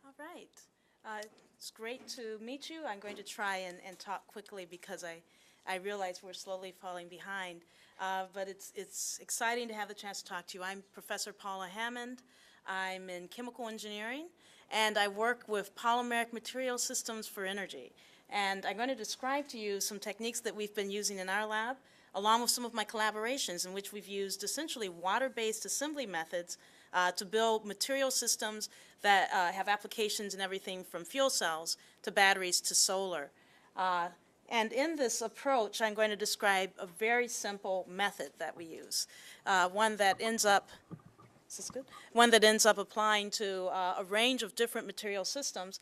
All right. It's great to meet you. I'm going to try and talk quickly because I realize we're slowly falling behind. But it's exciting to have the chance to talk to you. I'm Professor Paula Hammond. I'm in chemical engineering, and I work with polymeric material systems for energy. And I'm going to describe to you some techniques that we've been using in our lab, along with some of my collaborations in which we've used essentially water-based assembly methods to build material systems that have applications in everything from fuel cells to batteries to solar. And in this approach, I'm going to describe a very simple method that we use, one that ends up One that ends up applying to a range of different material systems.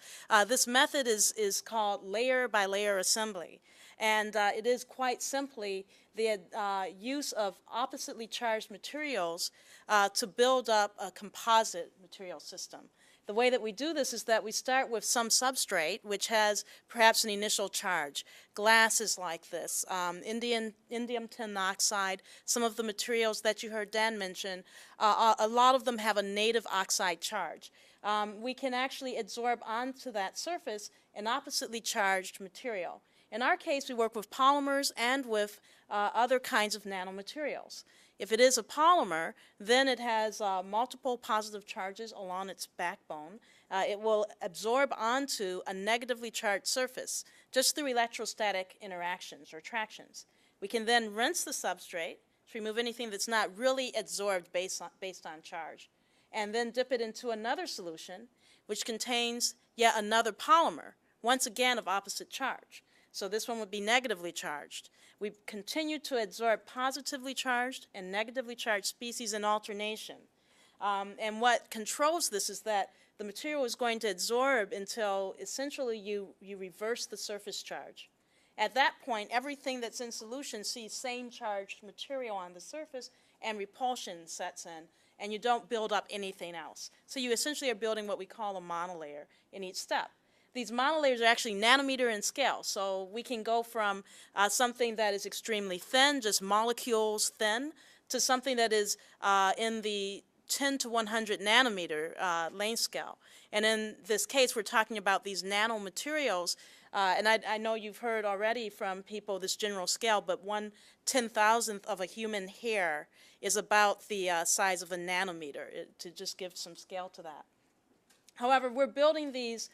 This method is called layer-by-layer assembly, and it is quite simply the use of oppositely charged materials to build up a composite material system. The way that we do this is that we start with some substrate which has perhaps an initial charge. Glass is like this, indium tin oxide, some of the materials that you heard Dan mention, a lot of them have a native oxide charge. We can actually absorb onto that surface an oppositely charged material. In our case, we work with polymers and with other kinds of nanomaterials. If it is a polymer, then it has multiple positive charges along its backbone. It will absorb onto a negatively charged surface just through electrostatic interactions or attractions. We can then rinse the substrate to remove anything that's not really absorbed based on charge, and then dip it into another solution which contains yet another polymer, once again of opposite charge. So this one would be negatively charged. We continue to absorb positively charged and negatively charged species in alternation. And what controls this is that the material is going to absorb until essentially you reverse the surface charge. At that point, everything that's in solution sees same charged material on the surface and repulsion sets in, and you don't build up anything else. So you essentially are building what we call a monolayer in each step. These monolayers are actually nanometer in scale, so we can go from something that is extremely thin, just molecules thin, to something that is in the 10 to 100 nanometer length scale. And in this case, we're talking about these nanomaterials, and I know you've heard already from people this general scale, but 1/10,000th of a human hair is about the size of a nanometer, to just give some scale to that. However, we're building these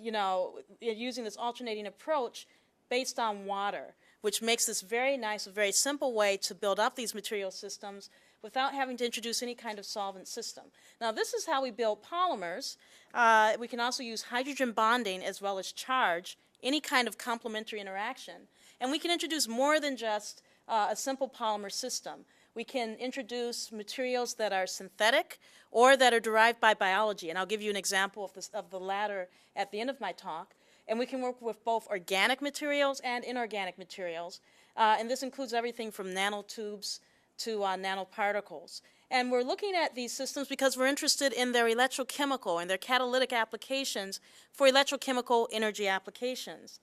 using this alternating approach based on water, which makes this very nice, a very simple way to build up these material systems without having to introduce any kind of solvent system. Now, this is how we build polymers. We can also use hydrogen bonding as well as charge, any kind of complementary interaction. And we can introduce more than just a simple polymer system. We can introduce materials that are synthetic or that are derived by biology, and I'll give you an example of the latter at the end of my talk. And we can work with both organic materials and inorganic materials, and this includes everything from nanotubes to nanoparticles. And we're looking at these systems because we're interested in their electrochemical and their catalytic applications for electrochemical energy applications.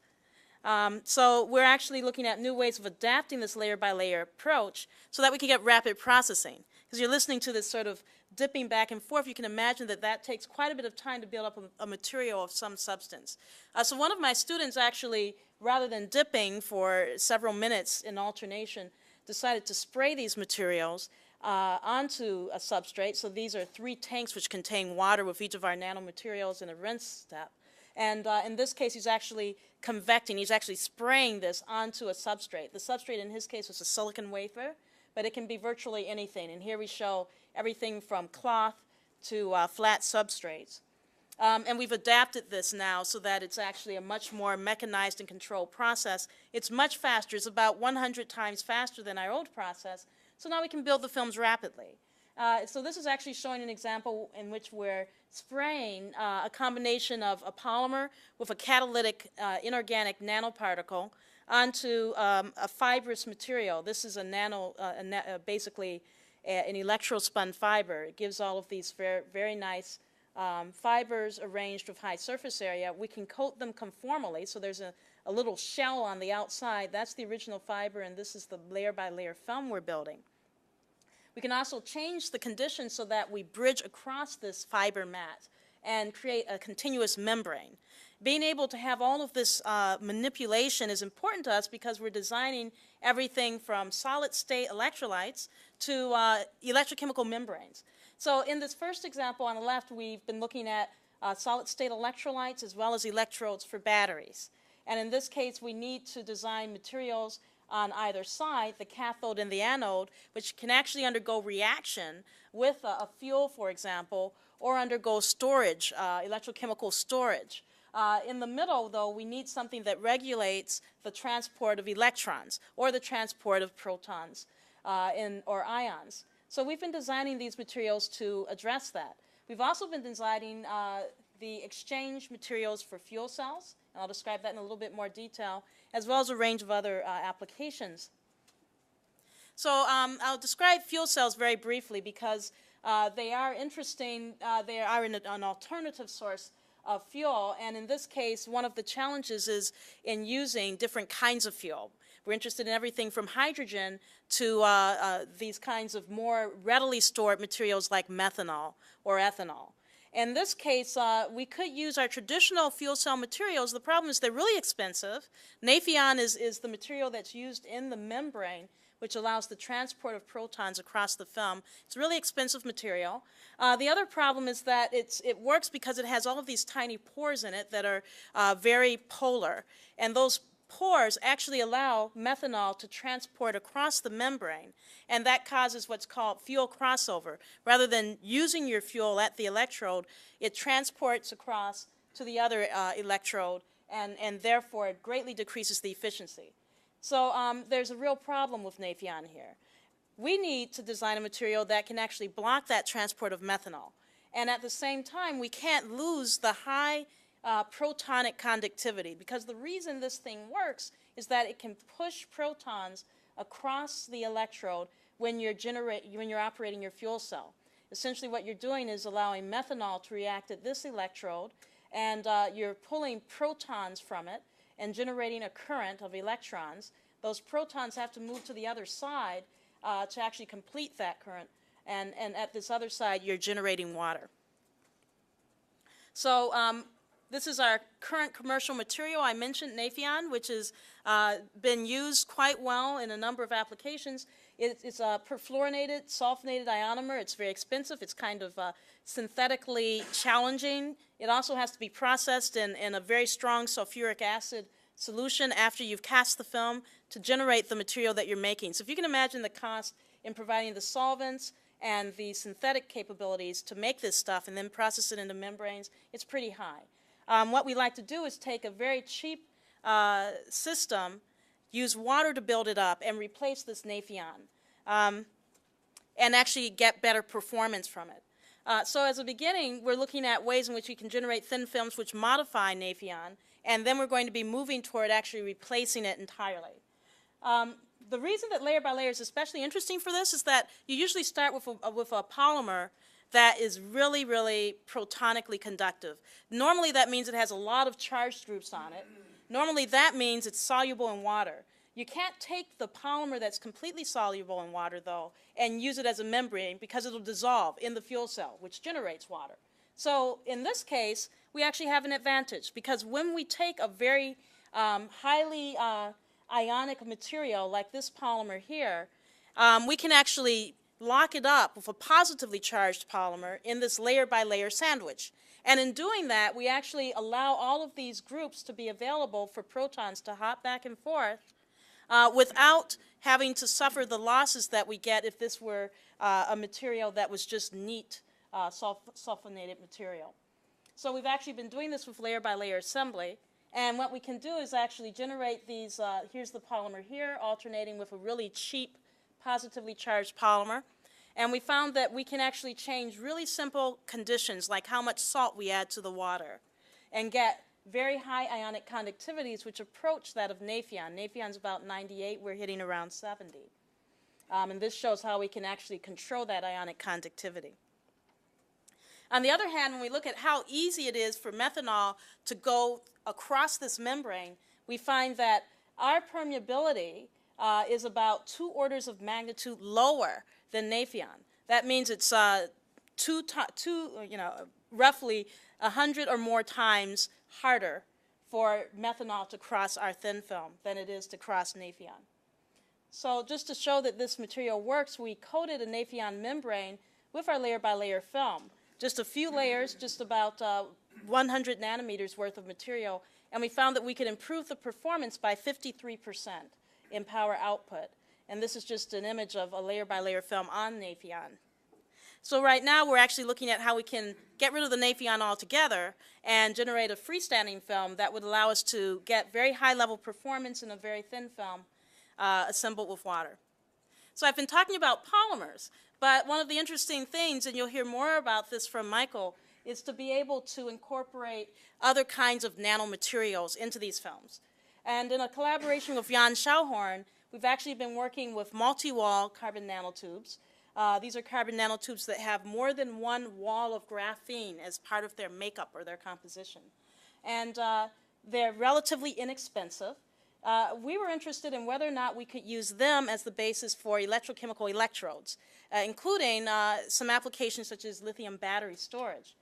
So we're actually looking at new ways of adapting this layer-by-layer approach so that we can get rapid processing. Because you're listening to this sort of dipping back and forth, you can imagine that that takes quite a bit of time to build up a material of some substance. So one of my students actually, rather than dipping for several minutes in alternation, decided to spray these materials onto a substrate. So these are 3 tanks which contain water with each of our nanomaterials in a rinse step. And in this case, he's actually convecting. He's actually spraying this onto a substrate. The substrate in his case was a silicon wafer, but it can be virtually anything. And here we show everything from cloth to flat substrates. And we've adapted this now so that it's actually a much more mechanized and controlled process. It's much faster. It's about 100 times faster than our old process. So now we can build the films rapidly. So this is actually showing an example in which we're spraying a combination of a polymer with a catalytic inorganic nanoparticle onto a fibrous material. This is basically an electrospun fiber. It gives all of these very nice fibers arranged with high surface area. We can coat them conformally, so there's a little shell on the outside. That's the original fiber, and this is the layer-by-layer film we're building. We can also change the conditions so that we bridge across this fiber mat and create a continuous membrane. Being able to have all of this manipulation is important to us because we're designing everything from solid-state electrolytes to electrochemical membranes. So in this first example on the left, we've been looking at solid-state electrolytes as well as electrodes for batteries. And in this case, we need to design materials on either side, the cathode and the anode, which can actually undergo reaction with a fuel, for example, or undergo storage, electrochemical storage. In the middle, though, we need something that regulates the transport of electrons or the transport of protons or ions. So we've been designing these materials to address that. We've also been designing the exchange materials for fuel cells, and I'll describe that in a little bit more detail, as well as a range of other applications. So I'll describe fuel cells very briefly because they are interesting. They are an alternative source of fuel, and in this case, one of the challenges is in using different kinds of fuel. We're interested in everything from hydrogen to these kinds of more readily stored materials like methanol or ethanol. In this case, we could use our traditional fuel cell materials. The problem is they're really expensive. Nafion is the material that's used in the membrane, which allows the transport of protons across the film. It's a really expensive material. The other problem is that it works because it has all of these tiny pores in it that are very polar. And those pores actually allow methanol to transport across the membrane, and that causes what's called fuel crossover. Rather than using your fuel at the electrode, it transports across to the other electrode, and therefore it greatly decreases the efficiency. So there's a real problem with Nafion here. We need to design a material that can actually block that transport of methanol. And at the same time, we can't lose the high protonic conductivity, because the reason this thing works is that it can push protons across the electrode when you're operating your fuel cell. Essentially what you're doing is allowing methanol to react at this electrode, and you're pulling protons from it and generating a current of electrons. Those protons have to move to the other side to actually complete that current, and at this other side you're generating water. So this is our current commercial material. I mentioned Nafion, which has been used quite well in a number of applications. It's a perfluorinated, sulfonated ionomer. It's very expensive. It's kind of synthetically challenging. It also has to be processed in a very strong sulfuric acid solution after you've cast the film to generate the material that you're making. So if you can imagine the cost in providing the solvents and the synthetic capabilities to make this stuff and then process it into membranes, it's pretty high. What we like to do is take a very cheap system, use water to build it up, and replace this Nafion, and actually get better performance from it. So as a beginning, we're looking at ways in which we can generate thin films which modify Nafion, and then we're going to be moving toward actually replacing it entirely. The reason that layer by layer is especially interesting for this is that you usually start with a polymer that is really, really protonically conductive. Normally that means it has a lot of charged groups on it. Normally that means it's soluble in water. You can't take the polymer that's completely soluble in water, though, and use it as a membrane because it'll dissolve in the fuel cell, which generates water. So in this case, we actually have an advantage, because when we take a very highly ionic material like this polymer here, we can actually lock it up with a positively charged polymer in this layer-by-layer sandwich. And in doing that, we actually allow all of these groups to be available for protons to hop back and forth without having to suffer the losses that we get if this were a material that was just neat sulfonated material. So we've actually been doing this with layer-by-layer assembly. And what we can do is actually generate these, here's the polymer here, alternating with a really cheap positively charged polymer. And we found that we can actually change really simple conditions, like how much salt we add to the water, and get very high ionic conductivities which approach that of Nafion. Nafion's about 98, we're hitting around 70. And this shows how we can actually control that ionic conductivity. On the other hand, when we look at how easy it is for methanol to go across this membrane, we find that our permeability is about 2 orders of magnitude lower than Nafion. That means it's roughly 100 or more times harder for methanol to cross our thin film than it is to cross Nafion. So just to show that this material works, we coated a Nafion membrane with our layer-by-layer film. Just a few layers, just about 100 nanometers worth of material, and we found that we could improve the performance by 53% in power output. And this is just an image of a layer-by-layer film on Nafion. So right now we're actually looking at how we can get rid of the Nafion altogether and generate a freestanding film that would allow us to get very high-level performance in a very thin film assembled with water. So I've been talking about polymers, but one of the interesting things, and you'll hear more about this from Michael, is to be able to incorporate other kinds of nanomaterials into these films. And in a collaboration with Jan Schauhorn, we've actually been working with multi-wall carbon nanotubes. These are carbon nanotubes that have more than one wall of graphene as part of their makeup or their composition. And they're relatively inexpensive. We were interested in whether or not we could use them as the basis for electrochemical electrodes, including some applications such as lithium battery storage.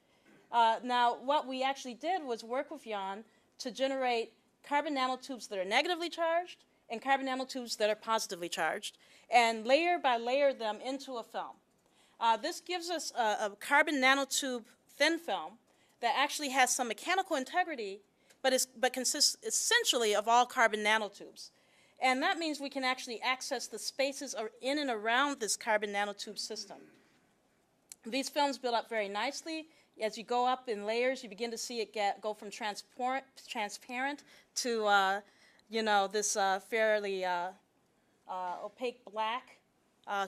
Now, what we actually did was work with Jan to generate carbon nanotubes that are negatively charged and carbon nanotubes that are positively charged, and layer by layer them into a film. This gives us a carbon nanotube thin film that actually has some mechanical integrity, but consists essentially of all carbon nanotubes. And that means we can actually access the spaces in and around this carbon nanotube system. These films build up very nicely. As you go up in layers, you begin to see it go from transparent to this fairly opaque black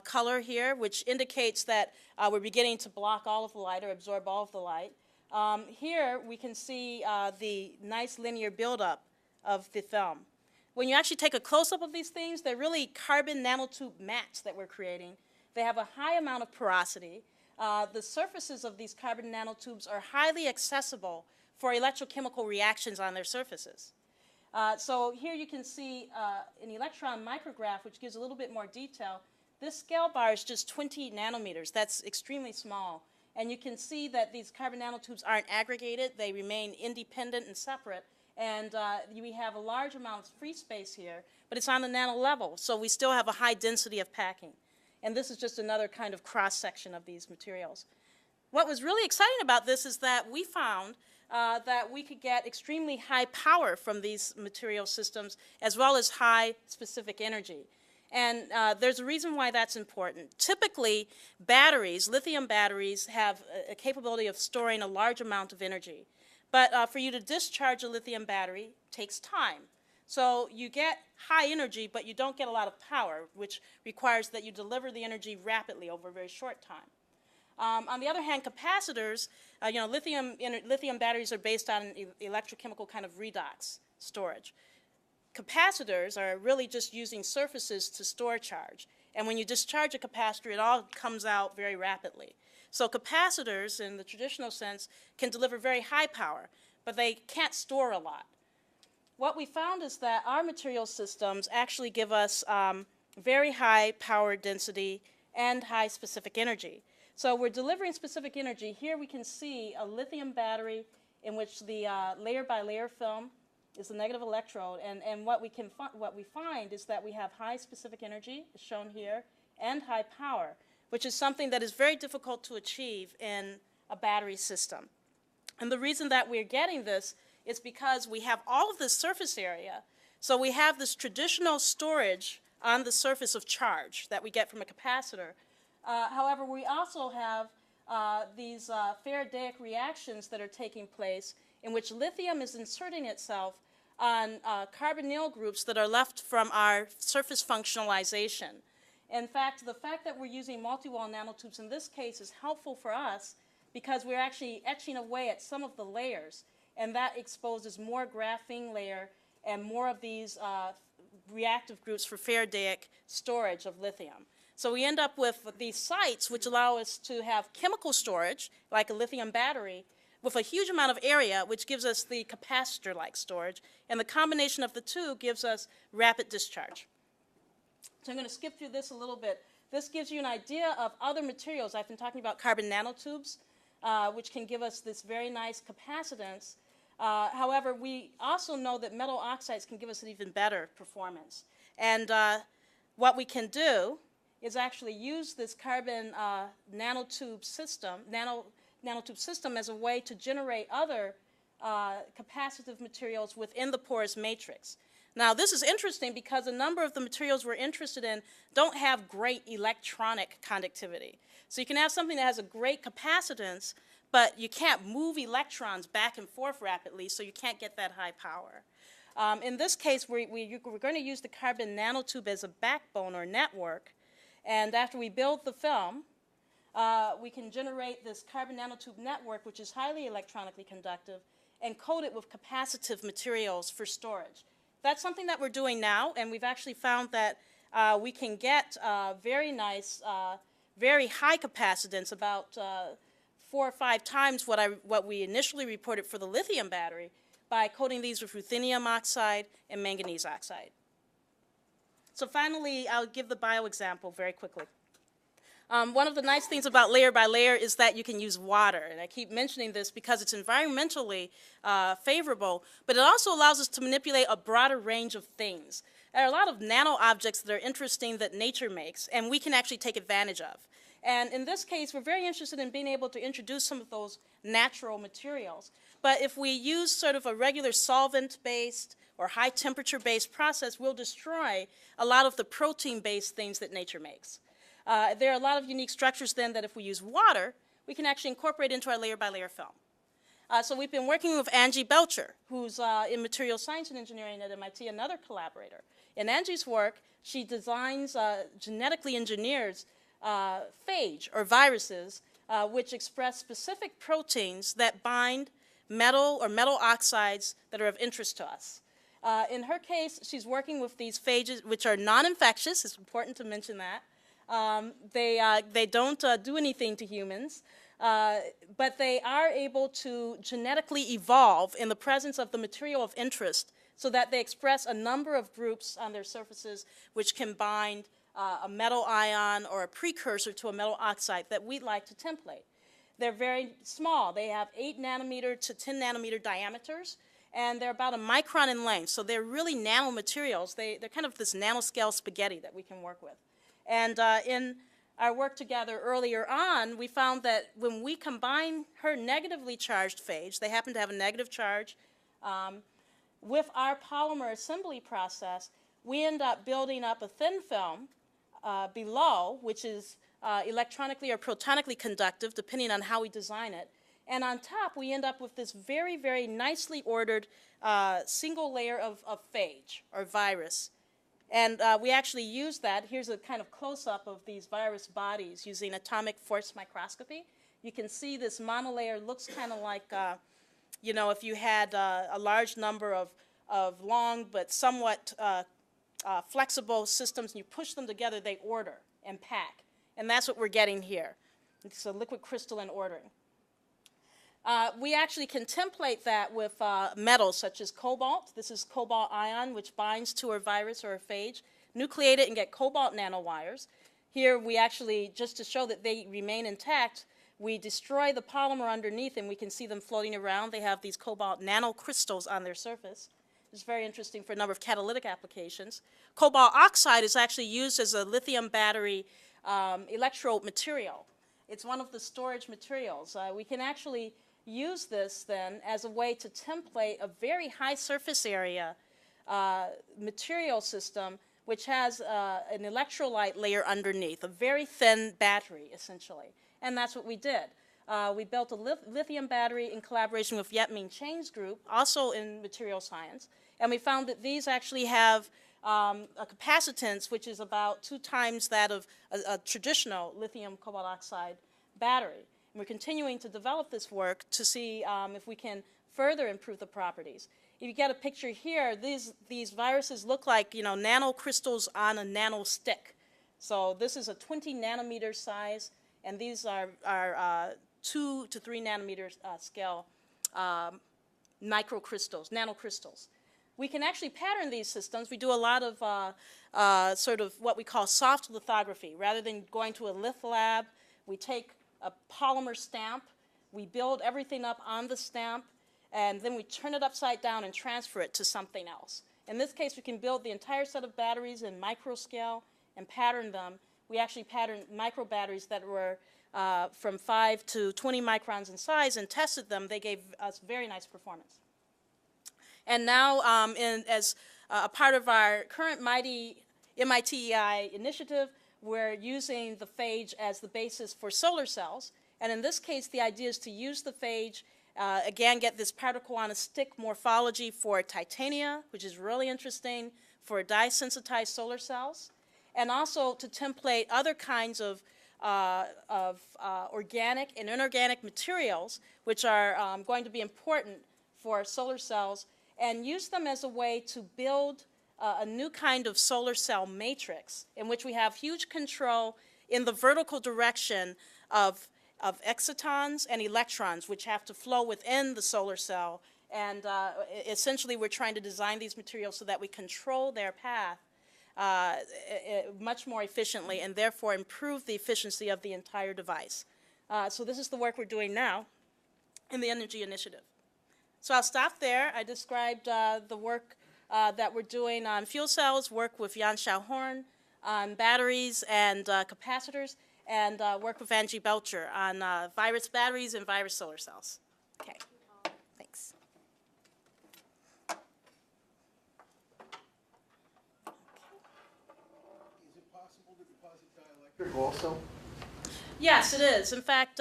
color here, which indicates that we're beginning to block all of the light or absorb all of the light. Here we can see the nice linear buildup of the film. When you actually take a close-up of these things, they're really carbon nanotube mats that we're creating. They have a high amount of porosity. The surfaces of these carbon nanotubes are highly accessible for electrochemical reactions on their surfaces. So here you can see an electron micrograph, which gives a little bit more detail. This scale bar is just 20 nanometers. That's extremely small. And you can see that these carbon nanotubes aren't aggregated. They remain independent and separate. And we have a large amount of free space here, but it's on the nano level, so we still have a high density of packing. And this is just another kind of cross-section of these materials. What was really exciting about this is that we found that we could get extremely high power from these material systems, as well as high specific energy. And there's a reason why that's important. Typically, batteries, lithium batteries, have a capability of storing a large amount of energy. But for you to discharge a lithium battery takes time. So you get high energy, but you don't get a lot of power, which requires that you deliver the energy rapidly over a very short time. On the other hand, capacitors, lithium batteries are based on electrochemical kind of redox storage. Capacitors are really just using surfaces to store charge. And when you discharge a capacitor, it all comes out very rapidly. So capacitors, in the traditional sense, can deliver very high power, but they can't store a lot. What we found is that our material systems actually give us very high power density and high specific energy. So we're delivering specific energy. Here we can see a lithium battery in which the layer-by-layer film is the negative electrode. And what we find is that we have high specific energy, as shown here, and high power, which is something that is very difficult to achieve in a battery system. And the reason that we're getting this is because we have all of this surface area. So we have this traditional storage on the surface of charge that we get from a capacitor. However, we also have these Faradaic reactions that are taking place in which lithium is inserting itself on carbonyl groups that are left from our surface functionalization. In fact, the fact that we're using multi-wall nanotubes in this case is helpful for us because we're actually etching away at some of the layers, and that exposes more graphene layer and more of these reactive groups for Faradaic storage of lithium. So we end up with these sites which allow us to have chemical storage, like a lithium battery, with a huge amount of area, which gives us the capacitor-like storage, and the combination of the two gives us rapid discharge. So I'm going to skip through this a little bit. This gives you an idea of other materials. I've been talking about carbon nanotubes. which can give us this very nice capacitance. However, we also know that metal oxides can give us an even better performance. And what we can do is actually use this carbon nanotube system as a way to generate other capacitive materials within the porous matrix. Now, this is interesting because a number of the materials we're interested in don't have great electronic conductivity. So you can have something that has a great capacitance, but you can't move electrons back and forth rapidly, so you can't get that high power. In this case, we're going to use the carbon nanotube as a backbone or network, and after we build the film, we can generate this carbon nanotube network, which is highly electronically conductive, and coat it with capacitive materials for storage. That's something that we're doing now, and we've actually found that we can get very nice, very high capacitance, about 4 or 5 times what we initially reported for the lithium battery, by coating these with ruthenium oxide and manganese oxide. So finally, I'll give the bio example very quickly. One of the nice things about layer by layer is that you can use water, and I keep mentioning this because it's environmentally favorable, but it also allows us to manipulate a broader range of things. There are a lot of nano objects that are interesting that nature makes, and we can actually take advantage of. And in this case, we're very interested in being able to introduce some of those natural materials. But if we use sort of a regular solvent-based or high-temperature-based process, we'll destroy a lot of the protein-based things that nature makes. There are a lot of unique structures then that if we use water, we can actually incorporate into our layer-by-layer film. So we've been working with Angie Belcher, who's in material science and engineering at MIT, another collaborator. In Angie's work, she designs, genetically engineers phage, or viruses, which express specific proteins that bind metal or metal oxides that are of interest to us. In her case, she's working with these phages, which are non-infectious. It's important to mention that. They don't do anything to humans, but they are able to genetically evolve in the presence of the material of interest so that they express a number of groups on their surfaces which can bind a metal ion or a precursor to a metal oxide that we'd like to template. They're very small. They have 8 nanometer to 10 nanometer diameters, and they're about a micron in length, so they're really nanomaterials. They're kind of this nanoscale spaghetti that we can work with. And in our work together earlier on, we found that when we combine her negatively charged phage, they happen to have a negative charge, with our polymer assembly process, we end up building up a thin film below, which is electronically or protonically conductive, depending on how we design it. And on top, we end up with this very, very nicely ordered single layer of phage, or virus. And we actually use that. Here's a kind of close-up of these virus bodies using atomic force microscopy. You can see this monolayer looks kind of like, you know, if you had a large number of long but somewhat flexible systems, and you push them together, they order and pack. And that's what we're getting here. It's a liquid crystalline ordering. We actually can template that with metals such as cobalt. This is cobalt ion, which binds to a virus or a phage. Nucleate it and get cobalt nanowires. Here we actually, just to show that they remain intact, we destroy the polymer underneath and we can see them floating around. They have these cobalt nanocrystals on their surface. It's very interesting for a number of catalytic applications. Cobalt oxide is actually used as a lithium battery electrode material. It's one of the storage materials. We can actually use this then as a way to template a very high surface area material system which has an electrolyte layer underneath, a very thin battery essentially. And that's what we did. We built a lithium battery in collaboration with Yetmin Chang's group, also in material science, and we found that these actually have a capacitance which is about 2 times that of a traditional lithium cobalt oxide battery. And we're continuing to develop this work to see if we can further improve the properties. If you get a picture here, these viruses look like, you know, nanocrystals on a nano stick. So this is a 20 nanometer size, and these are 2 to 3 nanometer scale microcrystals, nanocrystals. We can actually pattern these systems. We do a lot of sort of what we call soft lithography. Rather than going to a lith lab, we take a polymer stamp, We build everything up on the stamp, and then we turn it upside down and transfer it to something else. In this case, we can build the entire set of batteries in micro scale and pattern them. We actually patterned micro batteries that were from 5 to 20 microns in size and tested them. They gave us very nice performance. And now, as a part of our current MITEI initiative, we're using the phage as the basis for solar cells. And in this case, the idea is to use the phage, again, get this particle on a stick morphology for titania, which is really interesting for dye-sensitized solar cells, and also to template other kinds of organic and inorganic materials, which are going to be important for solar cells, and use them as a way to build a new kind of solar cell matrix in which we have huge control in the vertical direction of excitons and electrons, which have to flow within the solar cell. And essentially, we're trying to design these materials so that we control their path much more efficiently and therefore improve the efficiency of the entire device. So this is the work we're doing now in the Energy Initiative. So I'll stop there. I described the work that we're doing on fuel cells, work with Jan Schauhorn on batteries and capacitors, and work with Angie Belcher on virus batteries and virus solar cells. Okay, thanks. Is it possible to deposit dielectric also? Yes, it is. In fact,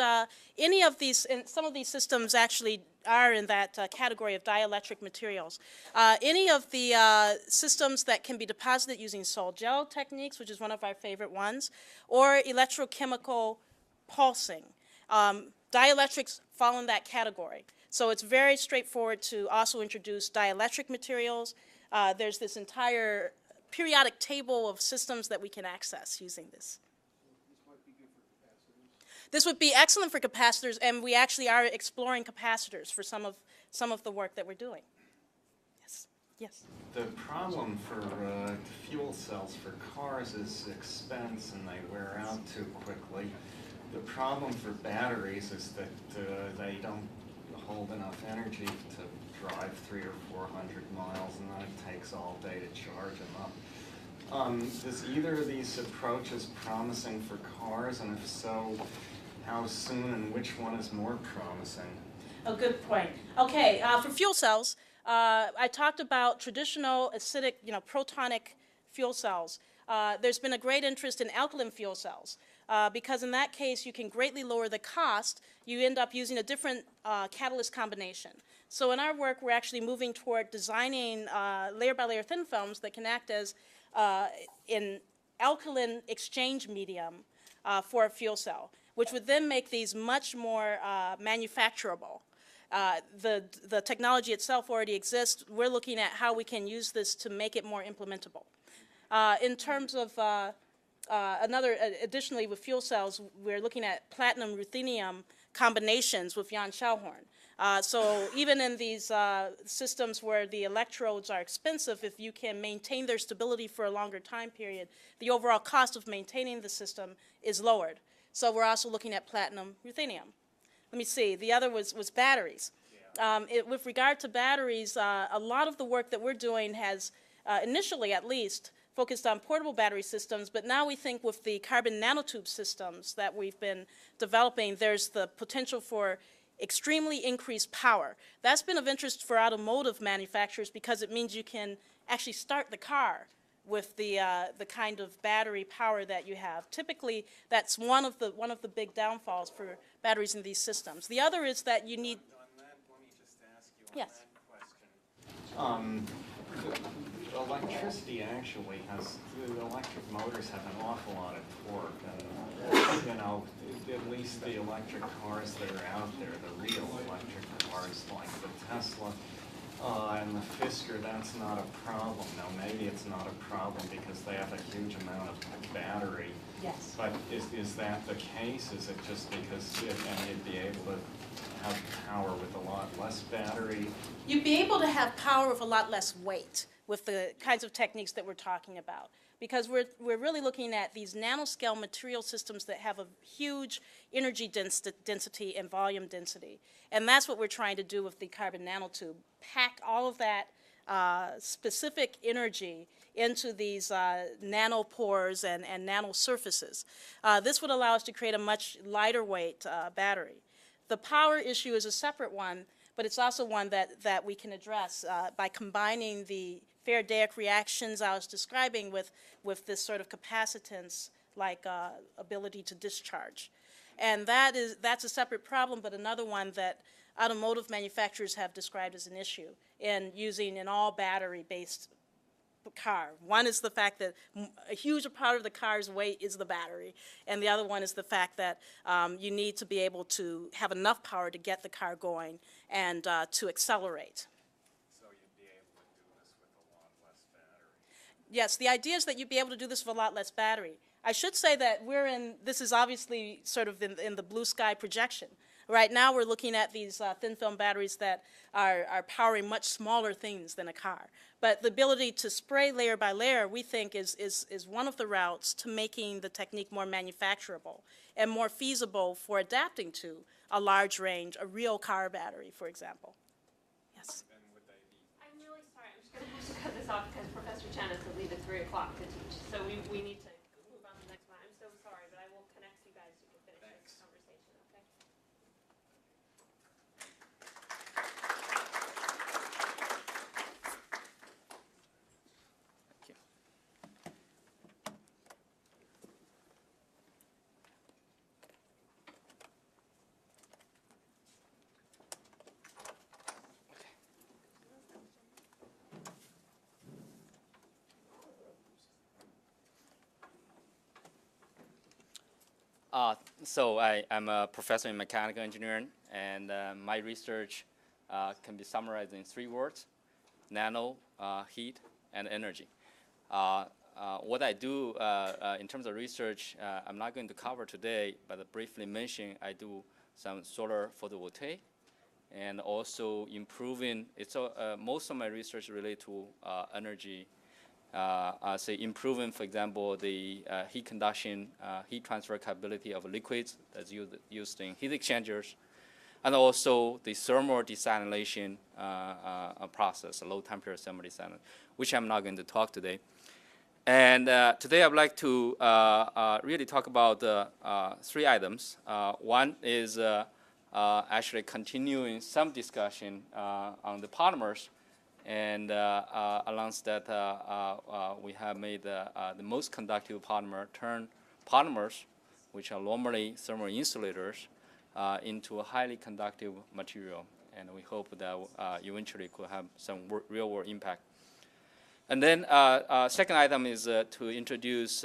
any of these, and some of these systems actually are in that category of dielectric materials. Any of the systems that can be deposited using sol gel techniques, which is one of our favorite ones, or electrochemical pulsing. Dielectrics fall in that category. So it's very straightforward to also introduce dielectric materials. There's this entire periodic table of systems that we can access using this. This would be excellent for capacitors, and we actually are exploring capacitors for some of the work that we're doing. Yes. Yes. The problem for fuel cells for cars is expense, and they wear out too quickly. The problem for batteries is that they don't hold enough energy to drive 300 or 400 miles, and then it takes all day to charge them up. Is either of these approaches promising for cars, and if so, how soon and which one is more promising? A good point. Okay, for fuel cells, I talked about traditional acidic, protonic fuel cells. There's been a great interest in alkaline fuel cells because in that case you can greatly lower the cost. You end up using a different catalyst combination. So in our work, we're actually moving toward designing layer-by-layer thin films that can act as an alkaline exchange medium for a fuel cell, which would then make these much more manufacturable. The technology itself already exists. We're looking at how we can use this to make it more implementable. In terms of additionally with fuel cells, we're looking at platinum-ruthenium combinations with Jan Schauhorn. So even in these systems where the electrodes are expensive, if you can maintain their stability for a longer time period, the overall cost of maintaining the system is lowered. So we're also looking at platinum-ruthenium. Let me see. The other was batteries. With regard to batteries, a lot of the work that we're doing has, initially at least, focused on portable battery systems, but now we think with the carbon nanotube systems that we've been developing, there's the potential for extremely increased power. That's been of interest for automotive manufacturers because it means you can actually start the car with the kind of battery power that you have. Typically, that's one of the big downfalls for batteries in these systems. The other is that you need. On that, let me just ask you that question. Electricity actually has, the electric motors have an awful lot of torque, and at least the electric cars that are out there, the real electric cars like the Tesla and the Fisker, that's not a problem. Now maybe it's not a problem because they have a huge amount of battery. Yes. But is that the case? Is it just because you'd be able to have power with a lot less battery? You'd be able to have power with a lot less weight with the kinds of techniques that we're talking about. because we're really looking at these nanoscale material systems that have a huge energy density and volume density. And that's what we're trying to do with the carbon nanotube. Pack all of that specific energy into these nanopores and nano surfaces. This would allow us to create a much lighter weight battery. The power issue is a separate one, but it's also one that we can address by combining the Faradaic reactions I was describing with this sort of capacitance-like ability to discharge. And that's a separate problem, but another one that automotive manufacturers have described as an issue in using an all battery-based car. One is the fact that a huge part of the car's weight is the battery, and the other one is the fact that you need to be able to have enough power to get the car going and to accelerate. So you'd be able to do this with a lot less battery. Yes, the idea is that you'd be able to do this with a lot less battery. I should say that this is obviously sort of in the blue sky projection. Right now we're looking at these thin film batteries that are powering much smaller things than a car. But the ability to spray layer by layer, we think, is one of the routes to making the technique more manufacturable and more feasible for adapting to a large range, a real car battery, for example. Yes? And would they be? I'm really sorry. I'm just going to have to cut this off because Professor Chen has to leave at 3 o'clock to teach. So we need to move on to the next one. I'm so sorry, but I will connect you guys so you can finish this conversation, okay? So I'm a professor in mechanical engineering, and my research can be summarized in 3 words: nano, heat, and energy. What I do in terms of research, I'm not going to cover today, but briefly mention I do some solar photovoltaic, and also improving. Most of my research related to energy. Say improving, for example, the heat conduction, heat transfer capability of liquids that's used in heat exchangers, and also the thermal desalination process, low temperature thermal desalination, which I'm not going to talk today. And today I'd like to really talk about 3 items. One is actually continuing some discussion on the polymers. And along that, we have made the most conductive polymers, which are normally thermal insulators, into a highly conductive material. And we hope that eventually could have some real-world impact. And then second item is to introduce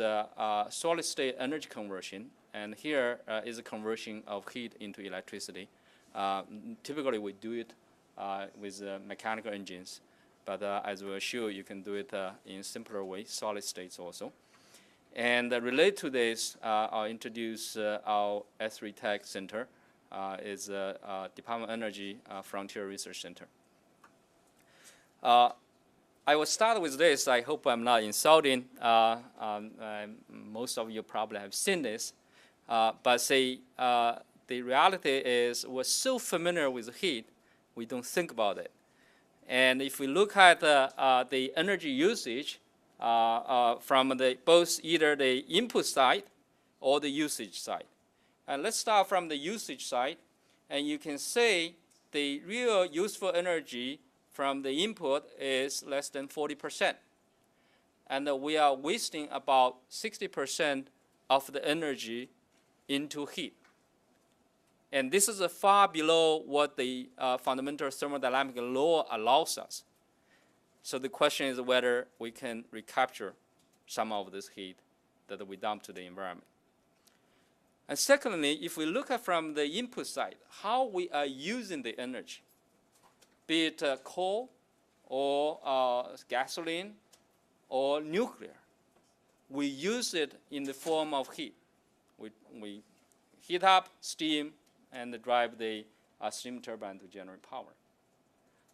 solid-state energy conversion. And here is a conversion of heat into electricity. Typically, we do it with mechanical engines. But as we'll show, you can do it in simpler way, solid states also. And related to this, I'll introduce our S3 Tech Center, is Department of Energy Frontier Research Center. I will start with this. I hope I'm not insulting. Most of you probably have seen this. But say the reality is we're so familiar with heat, we don't think about it. And if we look at the energy usage from both either the input side or the usage side. And let's start from the usage side. And you can see the real useful energy from the input is less than 40%. And we are wasting about 60% of the energy into heat. And this is far below what the fundamental thermodynamic law allows us. So the question is whether we can recapture some of this heat that we dump to the environment. And secondly, if we look at from the input side, how we are using the energy, be it coal or gasoline or nuclear, we use it in the form of heat. We heat up steam and drive the steam turbine to generate power.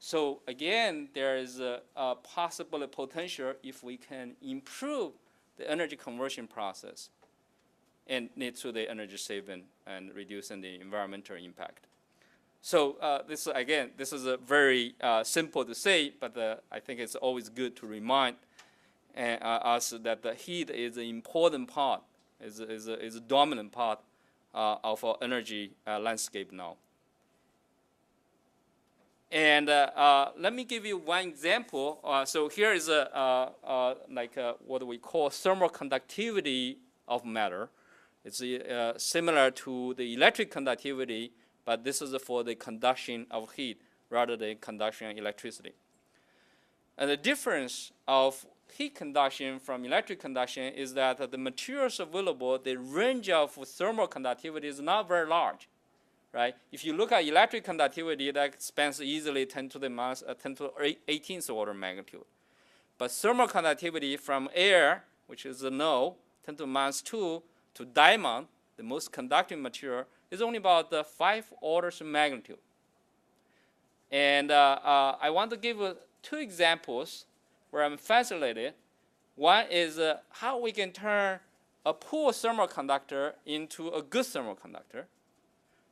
So again, there is a possible potential if we can improve the energy conversion process and lead to the energy saving and reducing the environmental impact. So this is a very simple to say, but I think it's always good to remind us that the heat is an important part, is a dominant part of our energy landscape now. And let me give you one example. So here is what we call thermal conductivity of matter. It's similar to the electric conductivity, but this is for the conduction of heat rather than conduction of electricity. And the difference of heat conduction from electric conduction is that the materials available, the range of thermal conductivity is not very large, right? If you look at electric conductivity, that spans easily 10 to the 18th order magnitude. But thermal conductivity from air, which is a no, 10 to the -2, to diamond, the most conducting material, is only about 5 orders of magnitude. And I want to give 2 examples where I'm fascinated. One is how we can turn a poor thermal conductor into a good thermal conductor.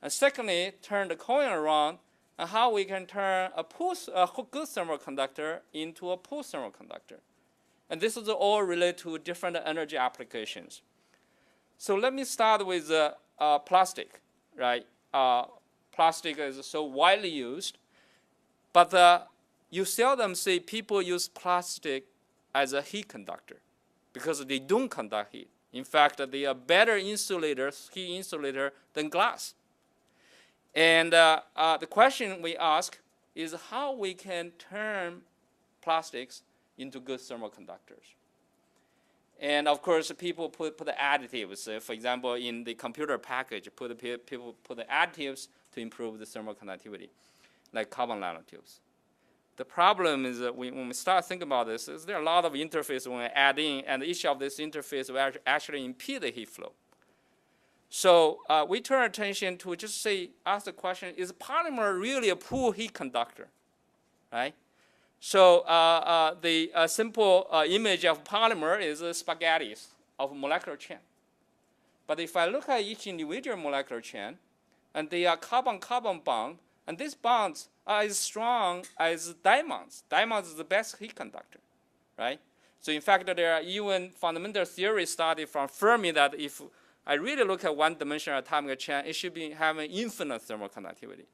And secondly, turn the coin around and how we can turn a good thermal conductor into a poor thermal conductor. And this is all related to different energy applications. So let me start with plastic, right? Plastic is so widely used, but you seldom see people use plastic as a heat conductor because they don't conduct heat. In fact, they are better insulators, heat insulator, than glass. And the question we ask is how we can turn plastics into good thermal conductors. And of course, people put the additives. For example, in the computer package, people put the additives to improve the thermal conductivity, like carbon nanotubes. The problem is that when we start thinking about this, is there are a lot of interfaces when we add in, and each of these interfaces will actually impede the heat flow. So we turn attention to just ask the question, is polymer really a poor heat conductor, right? So the simple image of polymer is spaghettis of molecular chain. But if I look at each individual molecular chain, and they are carbon-carbon bond, and these bonds are as strong as diamonds. Diamonds is the best heat conductor, right? So in fact, there are even fundamental theory studies from Fermi that if I really look at one-dimensional atomic chain, it should be having infinite thermal conductivity.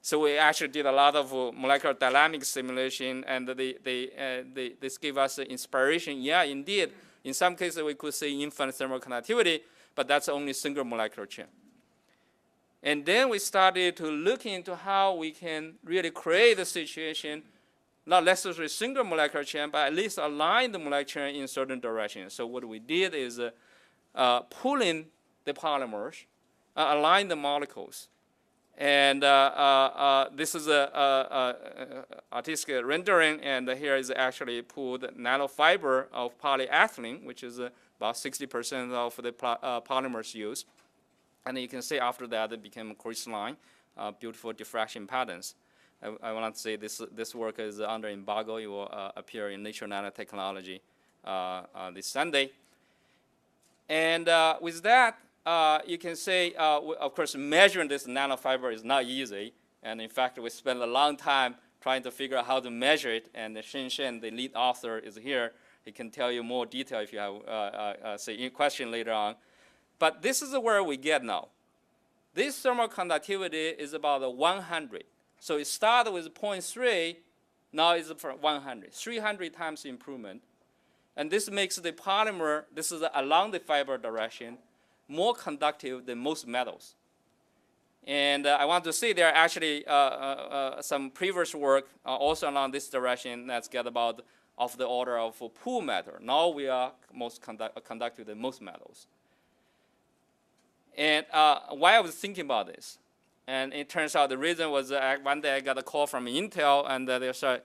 So we actually did a lot of molecular dynamics simulation, and this gave us inspiration. Yeah, indeed, in some cases we could say infinite thermal conductivity, but that's only single molecular chain. And then we started to look into how we can really create a situation, not necessarily single molecular chain, but at least align the molecular chain in certain directions. So what we did is pulling the polymers, align the molecules. And this is a artistic rendering, and here is actually pulled nanofiber of polyethylene, which is about 60% of the polymers used. And you can see after that it became crystalline, beautiful diffraction patterns. I want to say this work is under embargo. It will appear in Nature Nanotechnology this Sunday. And with that, you can say, of course, measuring this nanofiber is not easy. And in fact, we spent a long time trying to figure out how to measure it. And Chen, the lead author, is here. He can tell you more detail if you have say a question later on. But this is where we get now. This thermal conductivity is about 100. So it started with 0.3, now it's 100, 300 times improvement. And this makes the polymer, this is along the fiber direction, more conductive than most metals. And I want to say there are actually some previous work also along this direction that's get about of the order of poor metal. Now we are most conductive than most metals. And why I was thinking about this, and it turns out the reason was one day I got a call from Intel, and they said,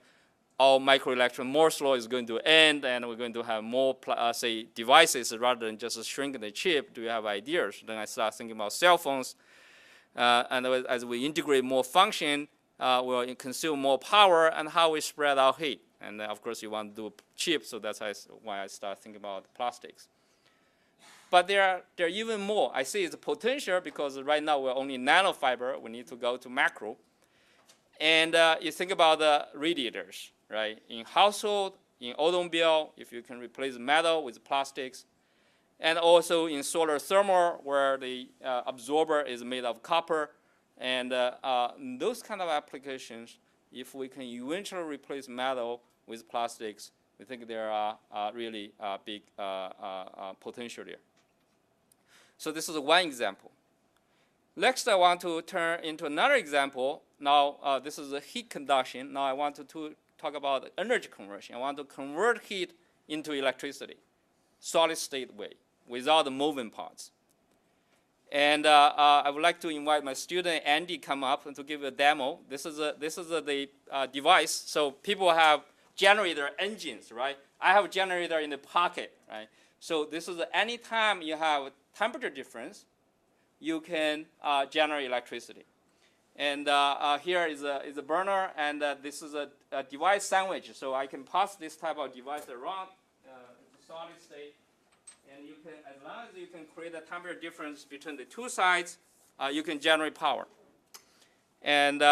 all microelectron Moore's law is going to end, and we're going to have more, say, devices rather than just shrinking the chip. Do you have ideas? Then I started thinking about cell phones. And as we integrate more function, we'll consume more power, and how we spread our heat. And of course, you want to do cheap, so that's why I start thinking about plastics. But there are even more. I see it's potential because right now we're only nanofiber. We need to go to macro. And you think about the radiators, right? In household, in automobile, if you can replace metal with plastics, and also in solar thermal, where the absorber is made of copper, and those kind of applications, if we can eventually replace metal with plastics, we think there are really big potential there. So this is one example. Next, I want to turn into another example. Now, this is a heat conduction. Now I want to talk about energy conversion. I want to convert heat into electricity, solid state way, without the moving parts. And I would like to invite my student Andy come up and to give a demo. This is the device. So people have generator engines, right? I have a generator in the pocket, right? So this is anytime you have temperature difference, you can generate electricity. And here is a burner, and this is a device sandwich. So I can pass this type of device around the solid state. And you can, as long as you can create a temperature difference between the two sides, you can generate power. And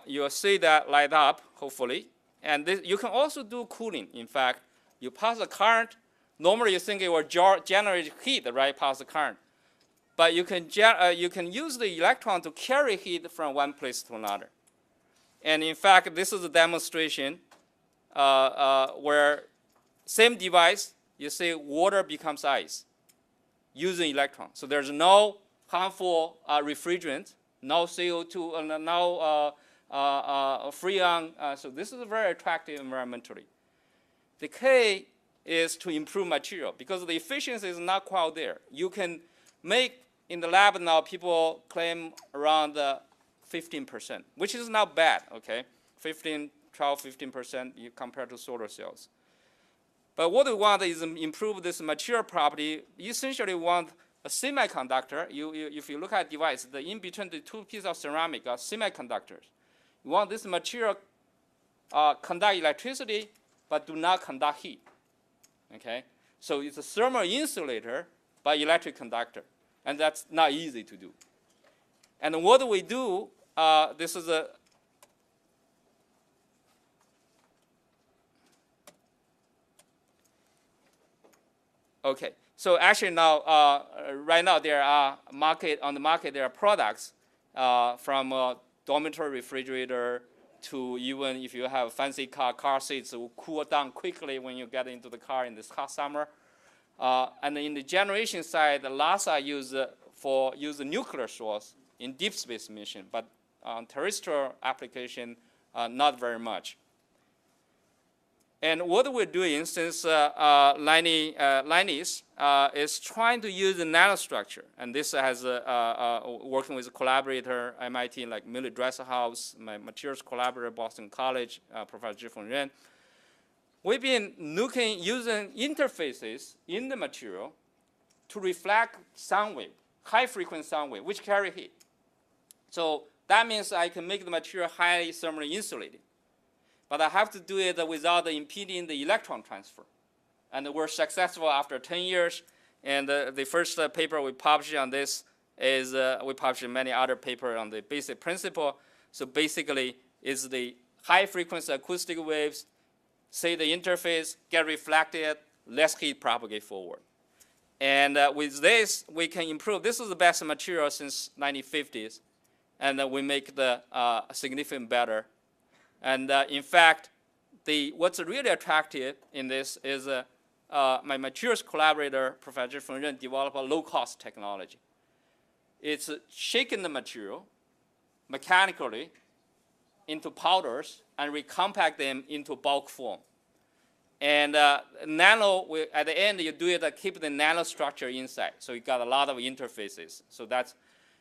you'll see that light up, hopefully. And this, you can also do cooling. In fact, you pass a current. Normally, you think it will generate heat, right, pass the current. But you can use the electron to carry heat from one place to another. And in fact, this is a demonstration where same device, you see water becomes ice using electron. So there's no harmful refrigerant, no CO2, no freon. So this is very attractive environmentally. The K is to improve material because the efficiency is not quite there. You can make, in the lab now, people claim around 15%, which is not bad, okay? 12, 15% compared to solar cells. But what we want is improve this material property. You essentially want a semiconductor. If you look at device, the in between the two pieces of ceramic are semiconductors. You want this material conduct electricity, but do not conduct heat. Okay, so it's a thermal insulator by electric conductor, and that's not easy to do. And what do we do? This is a okay. So actually now, right now there are on the market there are products from dormitory refrigerator to even if you have a fancy car seats will cool down quickly when you get into the car in this hot summer. And in the generation side, the LASA use a nuclear source in deep space mission, but on terrestrial application, not very much. And what we're doing since 90s is trying to use the nanostructure. And this has working with a collaborator, MIT, like Millie Dresselhaus, my materials collaborator, Boston College, Professor Zhifeng Ren. We've been using interfaces in the material to reflect sound wave, high-frequency sound wave, which carry heat. So that means I can make the material highly thermally insulated. But I have to do it without impeding the electron transfer. And we're successful after 10 years. And the first paper we published on this is we published many other papers on the basic principle. So basically, it's the high-frequency acoustic waves, say the interface, get reflected, less heat propagate forward. And with this, we can improve. This is the best material since 1950s. And we make the significantly better. And in fact, what's really attractive in this is my materials collaborator, Professor Zhifeng Ren, developed a low-cost technology. It's shaking the material mechanically into powders and recompact them into bulk form. And nano, at the end, you do it keep the nanostructure inside. So you got a lot of interfaces. So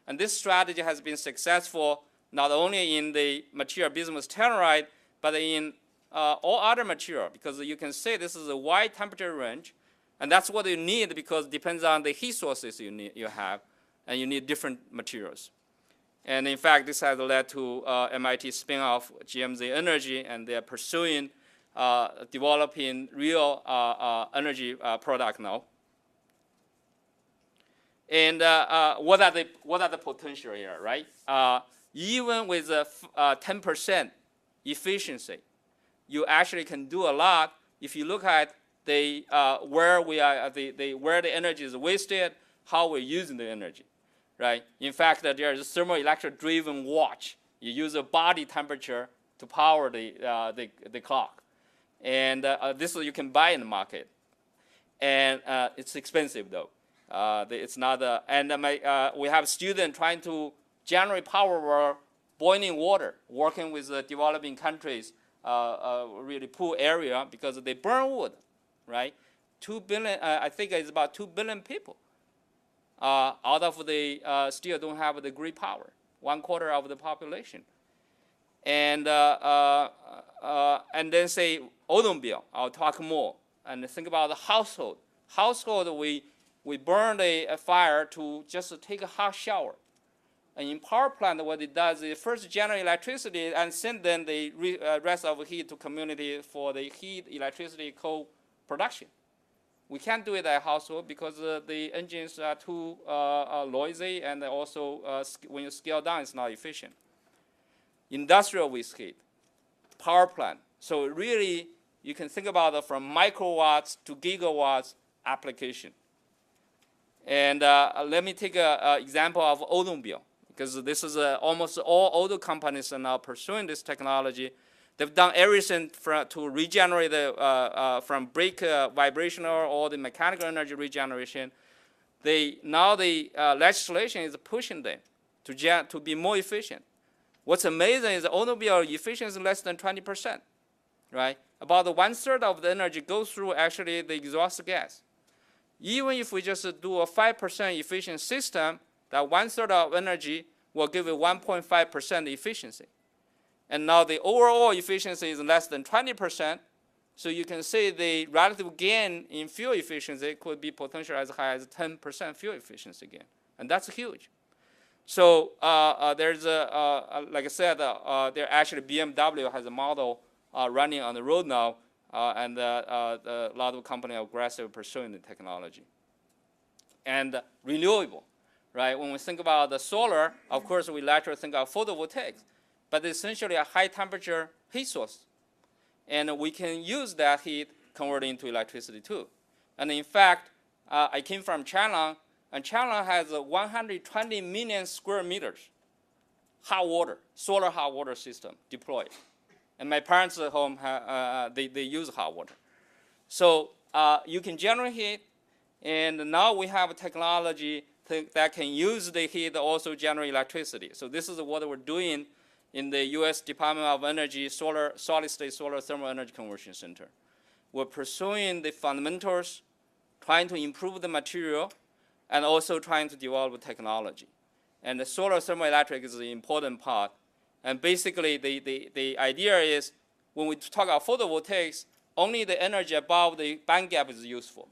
and this strategy has been successful not only in the material bismuth telluride, but in all other material, because you can say this is a wide temperature range, and that's what you need because it depends on the heat sources you have, and you need different materials. And in fact, this has led to MIT spin-off GMZ Energy, and they're pursuing developing real energy product now. And what are the potential here, right? Even with 10% efficiency, you actually can do a lot. If you look at the where the energy is wasted, how we're using the energy, right? In fact, there is a thermoelectric driven watch. You use a body temperature to power the clock, and this you can buy in the market, and it's expensive though. It's not. We have students trying to generate power over boiling water, working with the developing countries, really poor area because they burn wood, right? 2 billion, I think it's about 2 billion people out of the still don't have the grid power, 1/4 of the population. And then say automobile, I'll talk more. And think about the household. Household, we burn a fire to just take a hot shower. And in power plant, what it does is first generate electricity and send then the rest of the heat to community for the heat, electricity, coal production. We can't do it at household because the engines are too noisy, and also when you scale down, it's not efficient. Industrial waste heat, power plant. So really, you can think about it from microwatts to gigawatts application. And let me take an example of automobile, because this is almost all auto companies are now pursuing this technology. They've done everything to regenerate from brake vibrational or the mechanical energy regeneration. Now the legislation is pushing them to be more efficient. What's amazing is the automobile efficiency is less than 20%, right? About 1/3 of the energy goes through actually the exhaust gas. Even if we just do a 5% efficient system, that 1/3 of energy will give you 1.5% efficiency. And now the overall efficiency is less than 20%, so you can see the relative gain in fuel efficiency could be potentially as high as 10% fuel efficiency gain, and that's huge. So there's like I said, there actually BMW has a model running on the road now, and a lot of companies are aggressively pursuing the technology. And renewable, right? When we think about the solar, of course, we laterally think of photovoltaics, but essentially a high temperature heat source. And we can use that heat converted into electricity too. And in fact, I came from China, and China has 120 million square meters hot water, solar hot water system deployed. And my parents at home, they use hot water. So you can generate heat, and now we have a technology that can use the heat to also generate electricity. So this is what we're doing in the U.S. Department of Energy Solid-State Solar Thermal Energy Conversion Center. We're pursuing the fundamentals, trying to improve the material, and also trying to develop technology. And the solar thermoelectric is the important part. And basically, the idea is when we talk about photovoltaics, only the energy above the band gap is useful.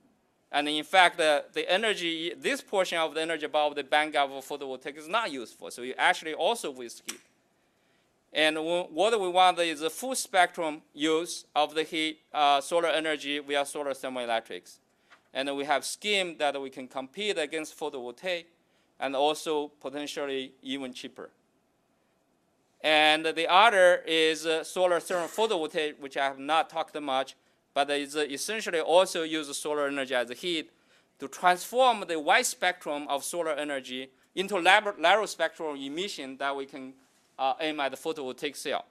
And in fact, the energy, this portion of the energy above the band gap of photovoltaic is not useful. So you actually also waste heat. And what we want is a full spectrum use of the heat, solar energy via solar thermoelectrics. And we have scheme that we can compete against photovoltaic and also potentially even cheaper. And the other is solar thermal photovoltaic, which I have not talked much, but it's essentially also use solar energy as heat to transform the wide spectrum of solar energy into narrow spectral emission that we can aim at the photovoltaic cell.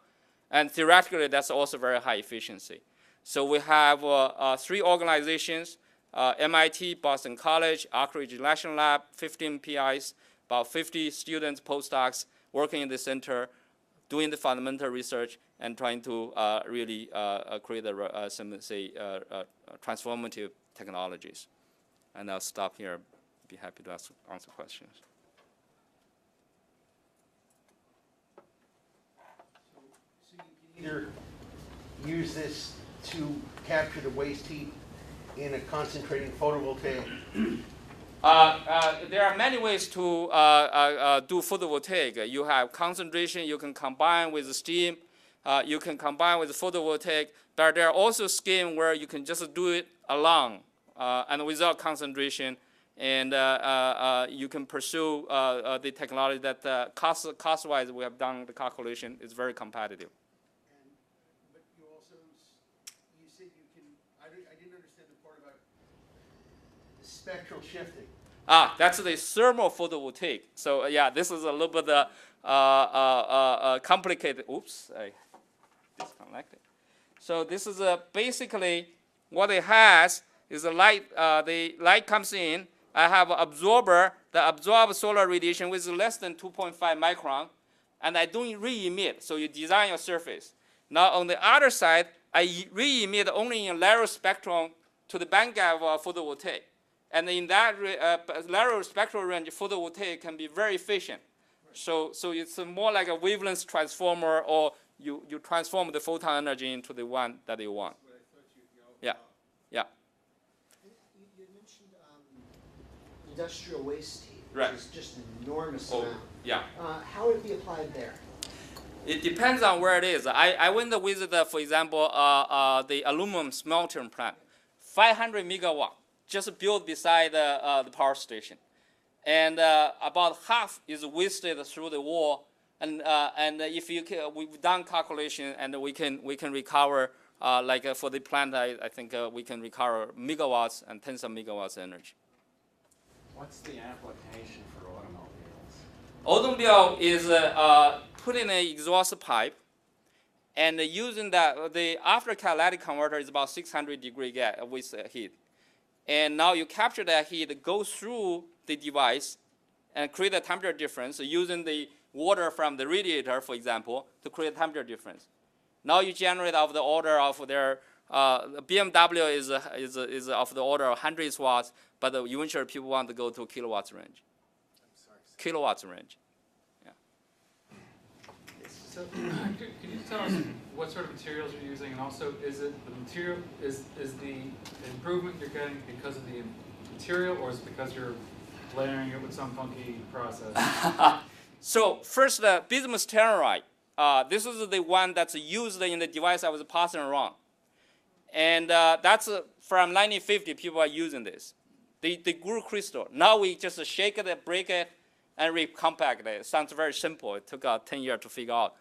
And theoretically, that's also very high efficiency. So we have 3 organizations, MITEI, Boston College, Oak Ridge National Lab, 15 PIs, about 50 students, postdocs working in the center, doing the fundamental research and trying to really create some, say, transformative technologies. And I'll stop here. Be happy to answer questions. So you can either use this to capture the waste heat in a concentrating photovoltaic. There are many ways to do photovoltaic. You have concentration. You can combine with steam. You can combine with photovoltaic, but there are also schemes where you can just do it alone and without concentration, and you can pursue the technology that cost-wise we have done the calculation is very competitive. But you also, you said you can, I didn't understand the part about the spectral shifting. That's the thermal photovoltaic. So yeah, this is a little bit complicated. Oops, I disconnected. So this is basically what it has is the light comes in. I have an absorber that absorbs solar radiation with less than 2.5 micron, and I don't re-emit. So you design your surface. Now on the other side, I re-emit only in lateral spectrum to the bandgap of photovoltaic. And in that lateral spectral range, photovoltaic can be very efficient. So it's more like a wavelength transformer, or you transform the photon energy into the one that you want. Yeah, yeah. You mentioned industrial waste heat, which Right. is just an enormous amount. Yeah. How would it be applied there? It depends on where it is. I went to visit, for example, the aluminum smelting plant, 500 megawatt, just built beside the power station, and about half is wasted through the wall. And if you can, we've done calculation, and we can recover for the plant. I think we can recover megawatts and tens of megawatts energy. What's the application for automobiles? Automobile is putting an exhaust pipe, and using that, the after catalytic converter is about 600-degree gas with heat. And now you capture that heat, go through the device, and create a temperature difference using the water from the radiator, for example, to create a temperature difference. Now you generate of the order of their BMW is of the order of hundreds watts, but eventually people want to go to kilowatts range. Kilowatts range. So, could you tell us what sort of materials you're using, and also is it the material, is the improvement you're getting because of the material, or is it because you're layering it with some funky process? So first, the bismuth telluride. This is the one that's used in the device I was passing around, and that's from 1950. People are using this. They grew crystal. Now we just shake it, break it, and recompact it. It sounds very simple. It took 10 years to figure out.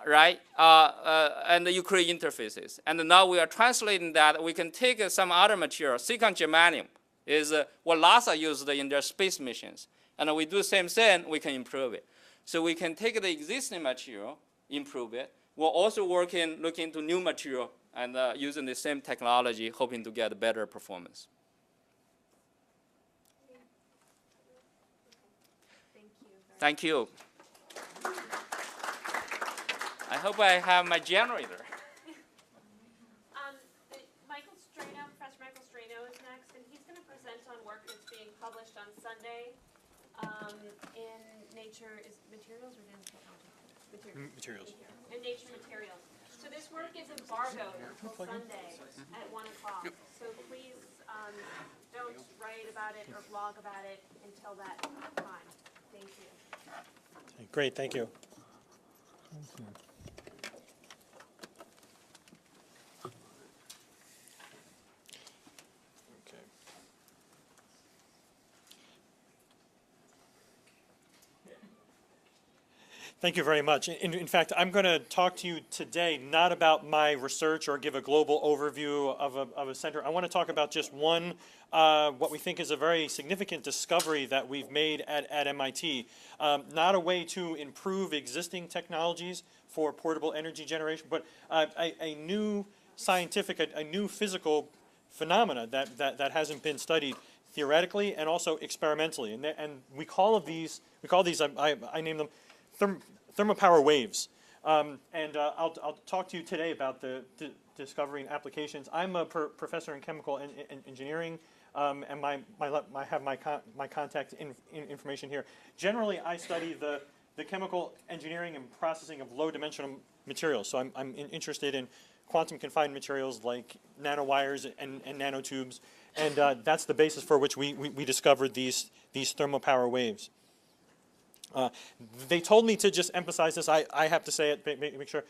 Right? And you create interfaces. And now we are translating that. We can take some other material. Silicon germanium is what NASA used in their space missions. And we do the same thing, we can improve it. So we can take the existing material, improve it. We're also looking into new material and using the same technology, hoping to get better performance. Thank you. I hope I have my generator. Professor Michael Strano is next, and he's going to present on work that's being published on Sunday in Nature, is Materials or Materials? In Nature Materials. So this work is embargoed until Sunday at 1 o'clock. So please don't write about it or blog about it until that time. Thank you. Great, thank you. Thank you very much. In fact, I'm going to talk to you today not about my research or give a global overview of a center. I want to talk about just one, what we think is a very significant discovery that we've made at MIT. Not a way to improve existing technologies for portable energy generation, but a new scientific, a new physical phenomena that hasn't been studied theoretically and also experimentally. And we call these, I name them thermopower waves. I'll talk to you today about the discovering applications. I'm a professor in chemical engineering, and I have my contact information here. Generally, I study the chemical engineering and processing of low-dimensional materials. So I'm interested in quantum-confined materials like nanowires and nanotubes, and that's the basis for which we discovered these thermopower waves. They told me to just emphasize this. I have to say it. Make sure.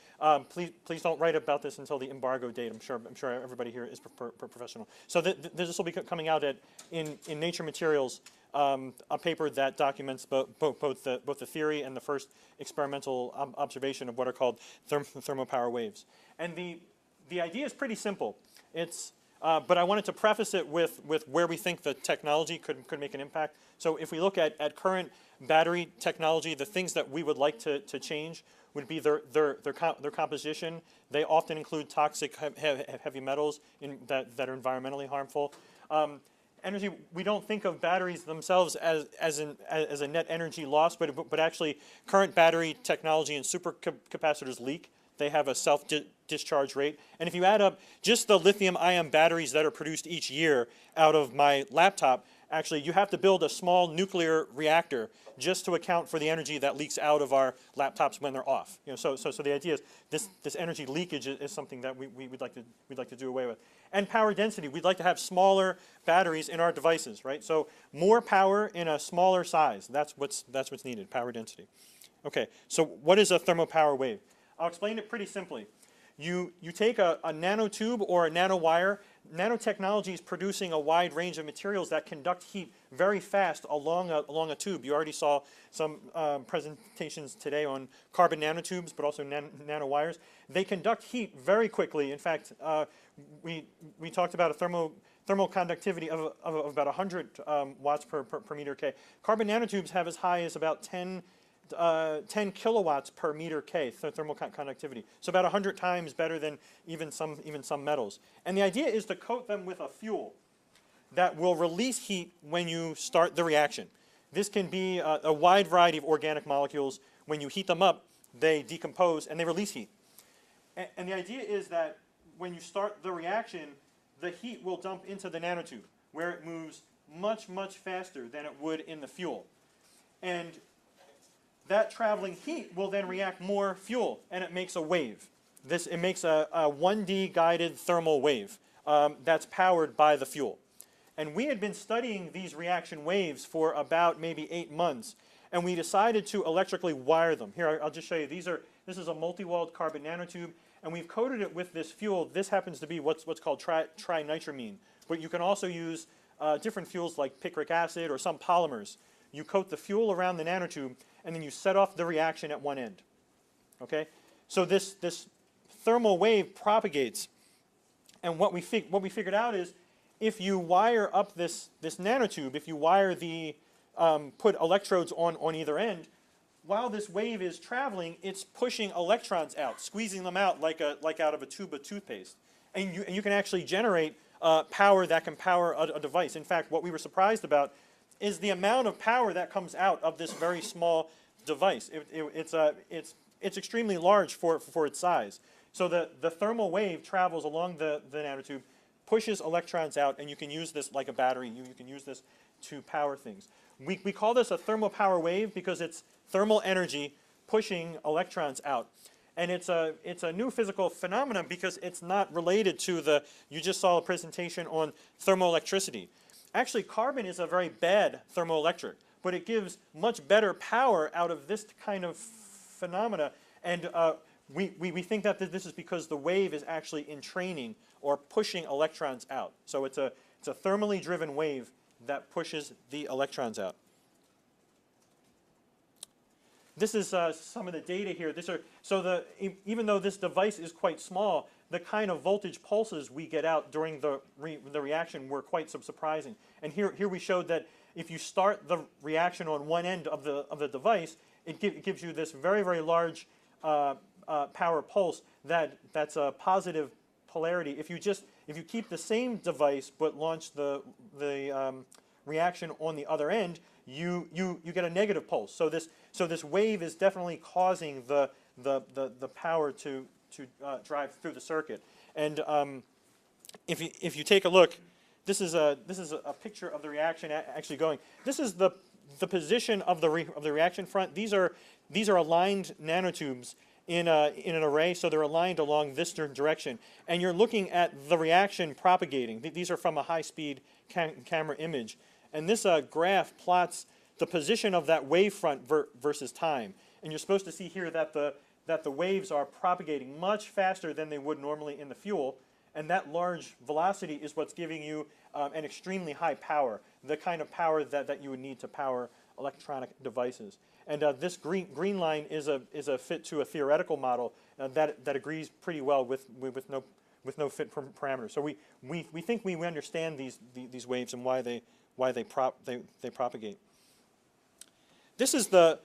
Please don't write about this until the embargo date. I'm sure everybody here is professional. So this will be coming out in Nature Materials, a paper that documents both the theory and the first experimental observation of what are called thermopower waves. And the idea is pretty simple. It's but I wanted to preface it with where we think the technology could make an impact. So if we look at current battery technology, the things that we would like to change would be their composition. They often include toxic heavy metals that are environmentally harmful. Energy, we don't think of batteries themselves as a net energy loss, but actually current battery technology and supercapacitors leak. They have a self-discharge rate. And if you add up just the lithium-ion batteries that are produced each year out of my laptop, actually you have to build a small nuclear reactor just to account for the energy that leaks out of our laptops when they're off. So the idea is this energy leakage is something that we'd like to do away with. And power density, we'd like to have smaller batteries in our devices, right? So more power in a smaller size. That's what's needed, power density. Okay, so what is a thermopower wave? I'll explain it pretty simply. You take a nanotube or a nanowire. Nanotechnology is producing a wide range of materials that conduct heat very fast along a tube. You already saw some presentations today on carbon nanotubes, but also nanowires. They conduct heat very quickly. In fact, we talked about a thermal conductivity of about 100 watts per meter K. Carbon nanotubes have as high as about 10 kilowatts per meter K thermal conductivity. So about 100 times better than even some metals. And the idea is to coat them with a fuel that will release heat when you start the reaction. This can be a wide variety of organic molecules. When you heat them up, they decompose and they release heat. And the idea is that when you start the reaction, the heat will dump into the nanotube, where it moves much, much faster than it would in the fuel. And that traveling heat will then react more fuel, and it makes a wave. It makes a 1D guided thermal wave that's powered by the fuel. And we had been studying these reaction waves for about maybe 8 months, and we decided to electrically wire them. Here, I'll just show you. This is a multi-walled carbon nanotube, and we've coated it with this fuel. This happens to be what's called trinitramine, but you can also use different fuels like picric acid or some polymers. You coat the fuel around the nanotube, and then you set off the reaction at one end. Okay? So this thermal wave propagates, and what we figured out is if you wire up this nanotube, if you wire put electrodes on either end, while this wave is traveling, it's pushing electrons out, squeezing them out like out of a tube of toothpaste. And you can actually generate power that can power a device. In fact, what we were surprised about is the amount of power that comes out of this very small device. It's extremely large for its size. So the thermal wave travels along the nanotube, pushes electrons out, and you can use this like a battery. You can use this to power things. We call this a thermopower wave because it's thermal energy pushing electrons out. And it's a new physical phenomenon because it's not related to you just saw a presentation on thermoelectricity. Actually, carbon is a very bad thermoelectric, but it gives much better power out of this kind of phenomena. And we think that this is because the wave is actually entraining or pushing electrons out. So it's a thermally driven wave that pushes the electrons out. This is some of the data here. Even though this device is quite small, the kind of voltage pulses we get out during the reaction were quite surprising. And here we showed that if you start the reaction on one end of the device, it gives you this very, very large power pulse that's a positive polarity. If you keep the same device but launch the reaction on the other end, you get a negative pulse. So this wave is definitely causing the power to drive through the circuit. And if you take a look, this is a picture of the reaction actually going. This is the position of the reaction front. These are aligned nanotubes in an array, so they're aligned along this direction. And you're looking at the reaction propagating. These are from a high-speed camera image. And this graph plots the position of that wavefront versus time. And you're supposed to see here that the waves are propagating much faster than they would normally in the fuel, and that large velocity is what's giving you an extremely high power, the kind of power that you would need to power electronic devices. And this green line is a fit to a theoretical model that agrees pretty well with no fit parameters. So we think we understand these waves and why they propagate. This is the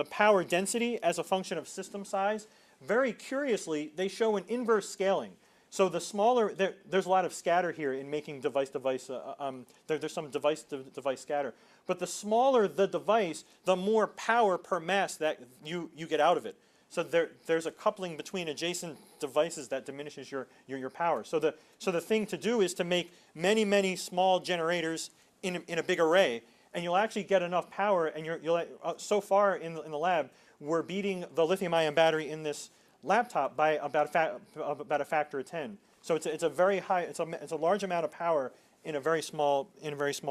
power density as a function of system size. Very curiously, they show an inverse scaling. So the smaller, there's a lot of scatter here in making device-device, there's some device-device scatter. But the smaller the device, the more power per mass that you get out of it. So there's a coupling between adjacent devices that diminishes your power. So the thing to do is to make many small generators in a big array, and you'll actually get enough power. And so far in the lab, we're beating the lithium-ion battery in this laptop by about a factor of 10. So it's a very high, it's a large amount of power in a very small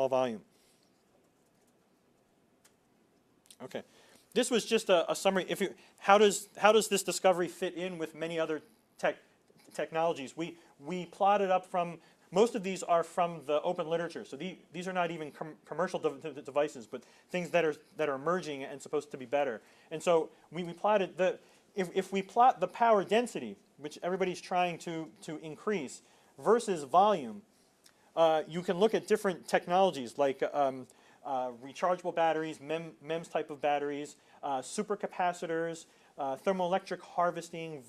volume. Okay, this was just a summary. How does this discovery fit in with many other technologies? We plotted up from, most of these are from the open literature. So these are not even commercial devices, but things that are emerging and supposed to be better. And so we plotted if we plot the power density, which everybody's trying to increase, versus volume, you can look at different technologies like rechargeable batteries, MEMS type of batteries, supercapacitors, thermoelectric harvesting,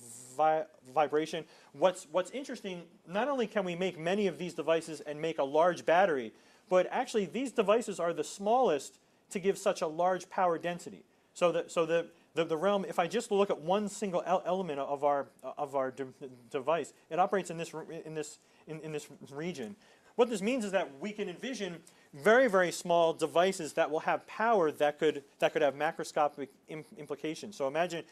vibration. What's interesting, not only can we make many of these devices and make a large battery, but actually these devices are the smallest to give such a large power density. So the realm, if I just look at one single element of our device, it operates in this region. What this means is that we can envision very small devices that will have power that could have macroscopic implications. So imagine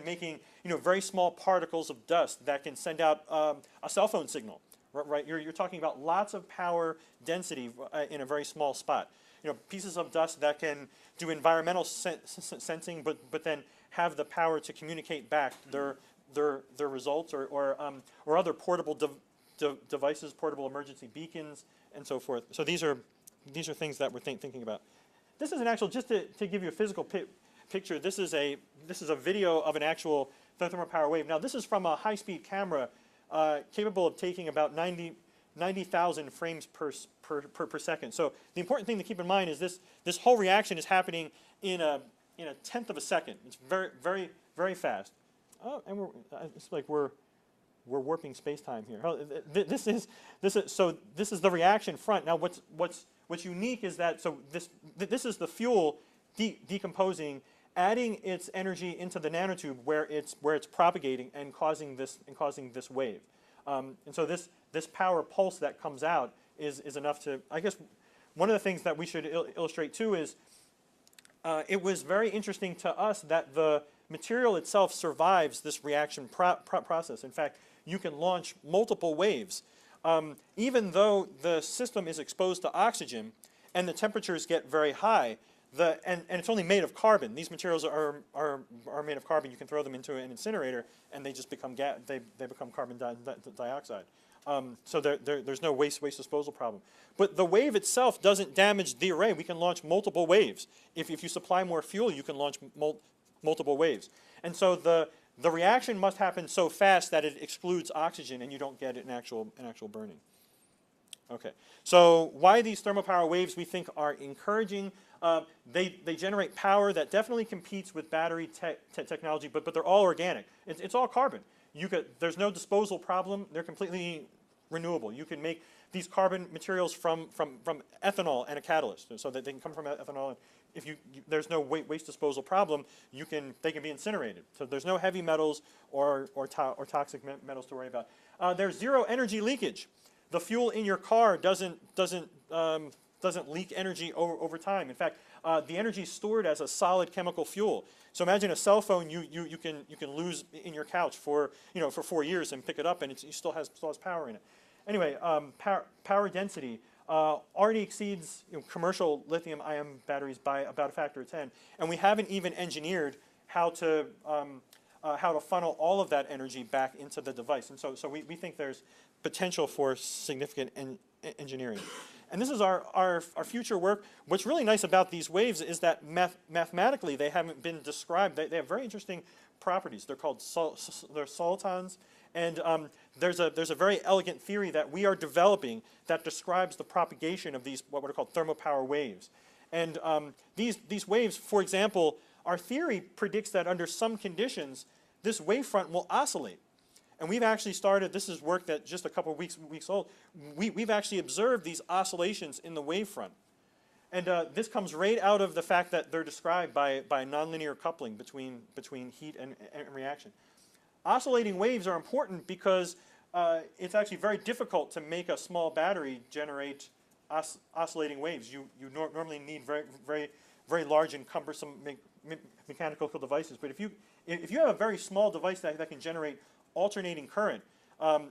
making very small particles of dust that can send out a cell phone signal. Right? You're talking about lots of power density in a very small spot. Pieces of dust that can do environmental sensing, but then have the power to communicate back their results or other portable devices, portable emergency beacons, and so forth. So these are things that we're thinking about. This is an actual, just to give you a physical picture. This is a video of an actual Thermopower wave. Now this is from a high-speed camera capable of taking about 90,000 frames per second. So the important thing to keep in mind is this whole reaction is happening in a tenth of a second. It's very fast. Oh, and it's like we're warping space-time here. Oh, this is the reaction front. Now what's unique is that this is the fuel decomposing, adding its energy into the nanotube where it's propagating and causing this wave. And so this power pulse that comes out is enough to, I guess, one of the things that we should illustrate too is it was very interesting to us that the material itself survives this reaction process. In fact, you can launch multiple waves. Even though the system is exposed to oxygen and the temperatures get very high, and it's only made of carbon. These materials are made of carbon. You can throw them into an incinerator, and they just become they become carbon dioxide. So there's no waste disposal problem. But the wave itself doesn't damage the array. We can launch multiple waves. If you supply more fuel, you can launch multiple waves. And so the reaction must happen so fast that it excludes oxygen, and you don't get an actual burning. Okay. So why these thermopower waves we think are encouraging? They generate power that definitely competes with battery technology, but they're all organic. It's all carbon. There's no disposal problem. They're completely renewable. You can make these carbon materials from ethanol and a catalyst, so that they can come from ethanol. And if there's no waste disposal problem, they can be incinerated. So there's no heavy metals or toxic metals to worry about. There's zero energy leakage. The fuel in your car doesn't leak energy over time. In fact, the energy is stored as a solid chemical fuel. So imagine a cell phone you can lose in your couch for 4 years and pick it up, and it still has power in it. Anyway, power density. already exceeds commercial lithium-ion batteries by about a factor of 10, and we haven't even engineered how to funnel all of that energy back into the device. And so we think there's potential for significant engineering. And this is our future work. What's really nice about these waves is that mathematically they haven't been described. They have very interesting properties. They're called they're solitons. And there's a very elegant theory that we are developing that describes the propagation of these what are called thermopower waves. And these waves, for example, our theory predicts that under some conditions, this wavefront will oscillate. And we've actually started, this is work that just a couple of weeks old, we've actually observed these oscillations in the wavefront. And this comes right out of the fact that they're described by nonlinear coupling between heat and reaction. Oscillating waves are important because it's actually very difficult to make a small battery generate oscillating waves. You normally need very large and cumbersome mechanical devices. But if you have a very small device that can generate alternating current,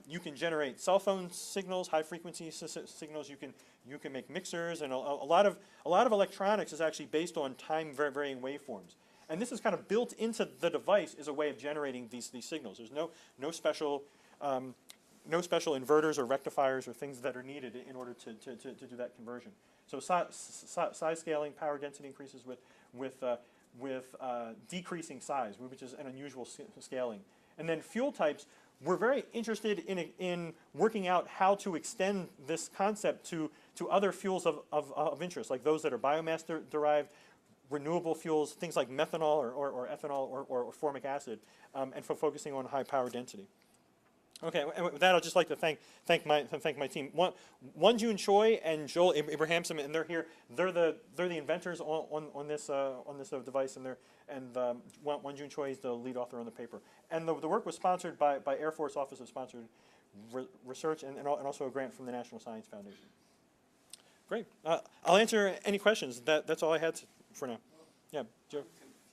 you can generate cell phone signals, high frequency signals. You can make mixers, and a lot of electronics is actually based on time varying waveforms. And this is kind of built into the device as a way of generating these signals. There's no special inverters or rectifiers or things that are needed in order to do that conversion. So size scaling, power density increases with decreasing size, which is an unusual scaling. And then fuel types, we're very interested in working out how to extend this concept to other fuels of interest, like those that are biomass derived, renewable fuels, things like methanol or ethanol or formic acid, and for focusing on high power density. Okay, and with that, I'd just like to thank my team. Wonjun Choi and Joel Abrahamson, and they're here. They're the inventors on this device, and Wonjun Choi is the lead author on the paper. And the work was sponsored by Air Force Office of Sponsored Research and also a grant from the National Science Foundation. Great. I'll answer any questions. That's all I had for now. Yeah, Joe. I'm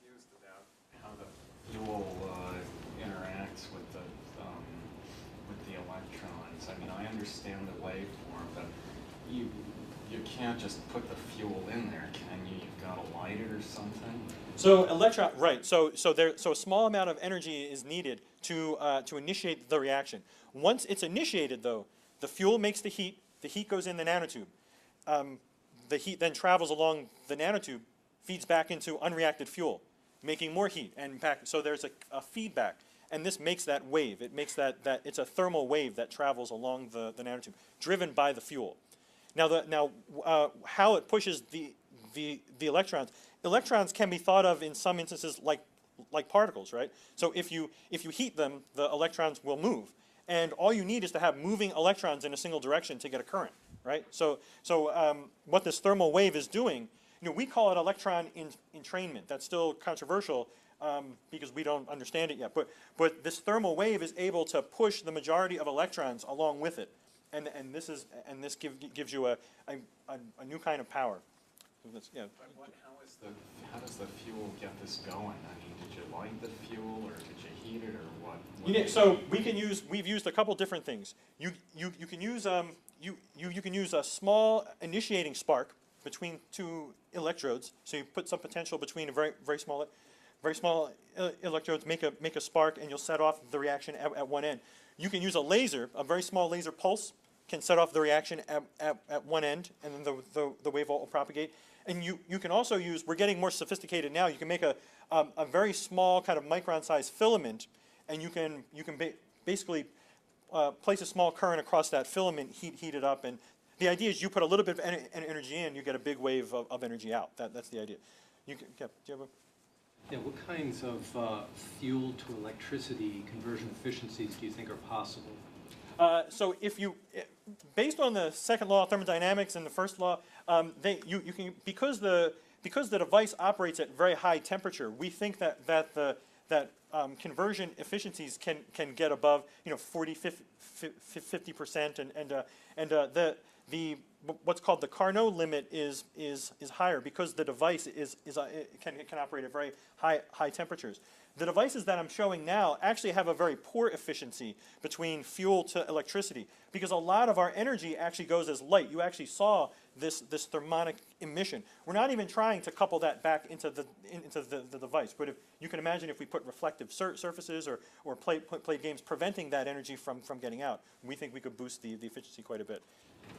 confused about how the fuel interacts with the electrons. I mean, I understand the waveform, but you can't just put the fuel in there, can you? You've got to light it or something. So right. So a small amount of energy is needed to initiate the reaction. Once it's initiated, though, the fuel makes the heat. The heat goes in the nanotube. The heat then travels along the nanotube, feeds back into unreacted fuel, making more heat, and back. So there's a feedback. And this makes that wave. It makes that it's a thermal wave that travels along the nanotube, driven by the fuel. Now, how it pushes the electrons. Electrons can be thought of in some instances like particles, right? So if you heat them, the electrons will move, and all you need is to have moving electrons in a single direction to get a current, right? So what this thermal wave is doing, we call it electron entrainment. That's still controversial. Because we don't understand it yet, but this thermal wave is able to push the majority of electrons along with it, and this gives you a new kind of power. So yeah. How does the fuel get this going? I mean, did you light the fuel, or did you heat it, or what? So we've used a couple different things. You can use you can use a small initiating spark between two electrodes. So you put some potential between a very small electrodes, make a spark, and you'll set off the reaction at one end. You can use a laser, a very small laser pulse, can set off the reaction at one end, and then the wave will propagate. And you can also use, we're getting more sophisticated now, you can make a very small kind of micron-sized filament, and you can basically place a small current across that filament, heat it up, and the idea is you put a little bit of energy in, you get a big wave of energy out. That's the idea. Do you have a... Yeah, what kinds of fuel to electricity conversion efficiencies do you think are possible? So based on the second law of thermodynamics and the first law, you can because the device operates at very high temperature, we think that conversion efficiencies can get above 40–50%, and the what's called the Carnot limit is higher because the device can operate at very high temperatures. The devices that I'm showing now actually have a very poor efficiency between fuel to electricity, because a lot of our energy actually goes as light. You actually saw this thermonic emission. We're not even trying to couple that back into the device, but if you can imagine if we put reflective surfaces or played games preventing that energy from getting out, we think we could boost the efficiency quite a bit.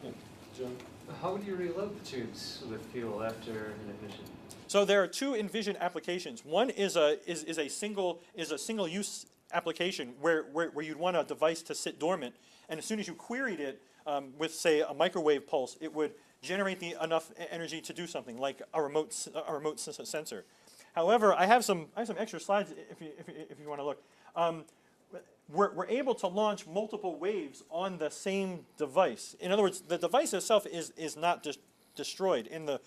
Yeah. John? How would you reload the tubes with fuel after an ignition? So there are two envisioned applications. One is a single use application where you'd want a device to sit dormant, and as soon as you queried it with, say, a microwave pulse, it would generate enough energy to do something like a remote sensor. However, I have some extra slides if you want to look. We're able to launch multiple waves on the same device. In other words, the device itself is not just destroyed in the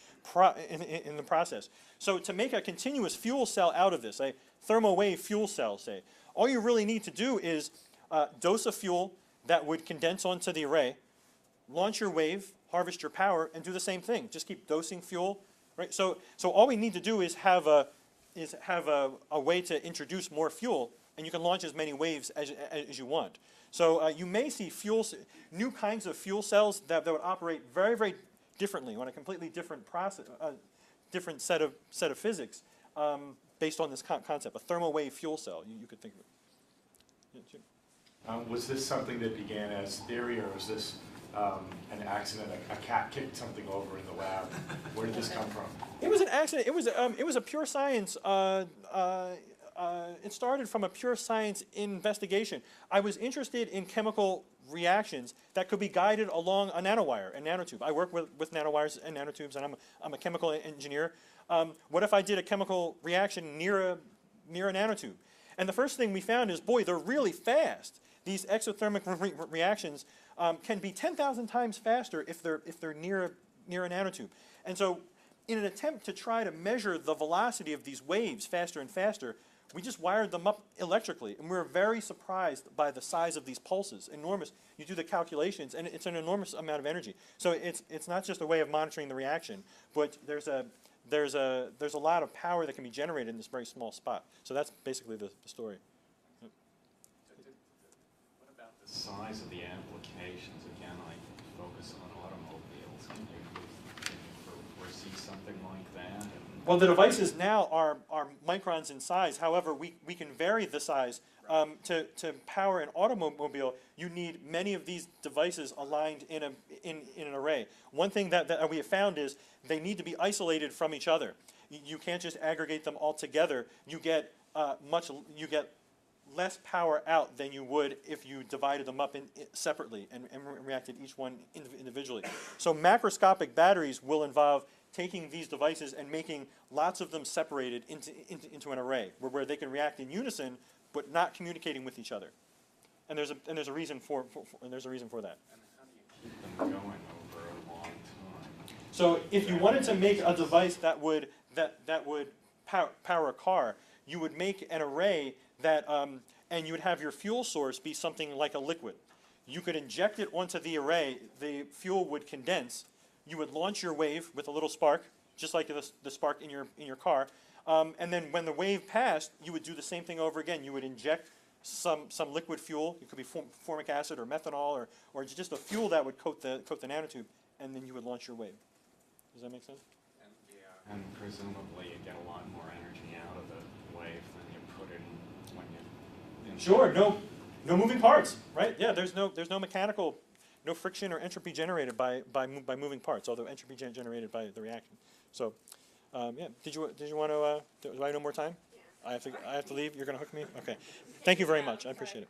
process. So to make a continuous fuel cell out of this, a thermo-wave fuel cell, say, all you really need to do is dose a fuel that would condense onto the array, launch your wave, harvest your power, and do the same thing. Just keep dosing fuel, right? So all we need to do is have a way to introduce more fuel, and you can launch as many waves as you want. So you may see new kinds of fuel cells that would operate very, very differently on a completely different process, different set of physics, based on this concept, a thermo-wave fuel cell. You could think of it. Yeah, Jim. Was this something that began as theory, or was this an accident? A cat kicked something over in the lab. Where did this come from? It was an accident. It was a pure science. It started from a pure science investigation. I was interested in chemical reactions that could be guided along a nanowire, a nanotube. I work with nanowires and nanotubes, and I'm a chemical engineer. What if I did a chemical reaction near a nanotube? And the first thing we found is, boy, they're really fast. These exothermic reactions can be 10,000 times faster if they're near a nanotube. And so, in an attempt to try to measure the velocity of these waves faster and faster, we just wired them up electrically, and we were very surprised by the size of these pulses. Enormous. You do the calculations, and it's an enormous amount of energy. So it's not just a way of monitoring the reaction, but there's a lot of power that can be generated in this very small spot. So that's basically the story. Yep. What about the size of the applications? Again, I focus on automobiles. Can you foresee something like that? Well, the devices now are microns in size. However, we can vary the size. To power an automobile, you need many of these devices aligned in an array. One thing that we have found is they need to be isolated from each other. You can't just aggregate them all together. You get less power out than you would if you divided them up separately and reacted each one individually. So macroscopic batteries will involve taking these devices and making lots of them separated into an array where they can react in unison but not communicating with each other. And there's a reason for that. And how do you keep them going over a long time? So if you wanted to make a device that would power a car, you would make an array that and you would have your fuel source be something like a liquid. You could inject it onto the array, the fuel would condense, you would launch your wave with a little spark, just like the spark in your car, and then when the wave passed, you would do the same thing over again. You would inject some liquid fuel. It could be formic acid or methanol or just a fuel that would coat the nanotube, and then you would launch your wave. Does that make sense? And presumably you get a lot more energy out of the wave than you put in when you... Sure. No moving parts, right? Yeah. There's no mechanical. No friction or entropy generated by moving parts, although entropy generated by the reaction. So, yeah. Did you want to? Do I know more time? Yeah. I have to leave. You're going to hook me. Okay. Thank you very much. I appreciate it.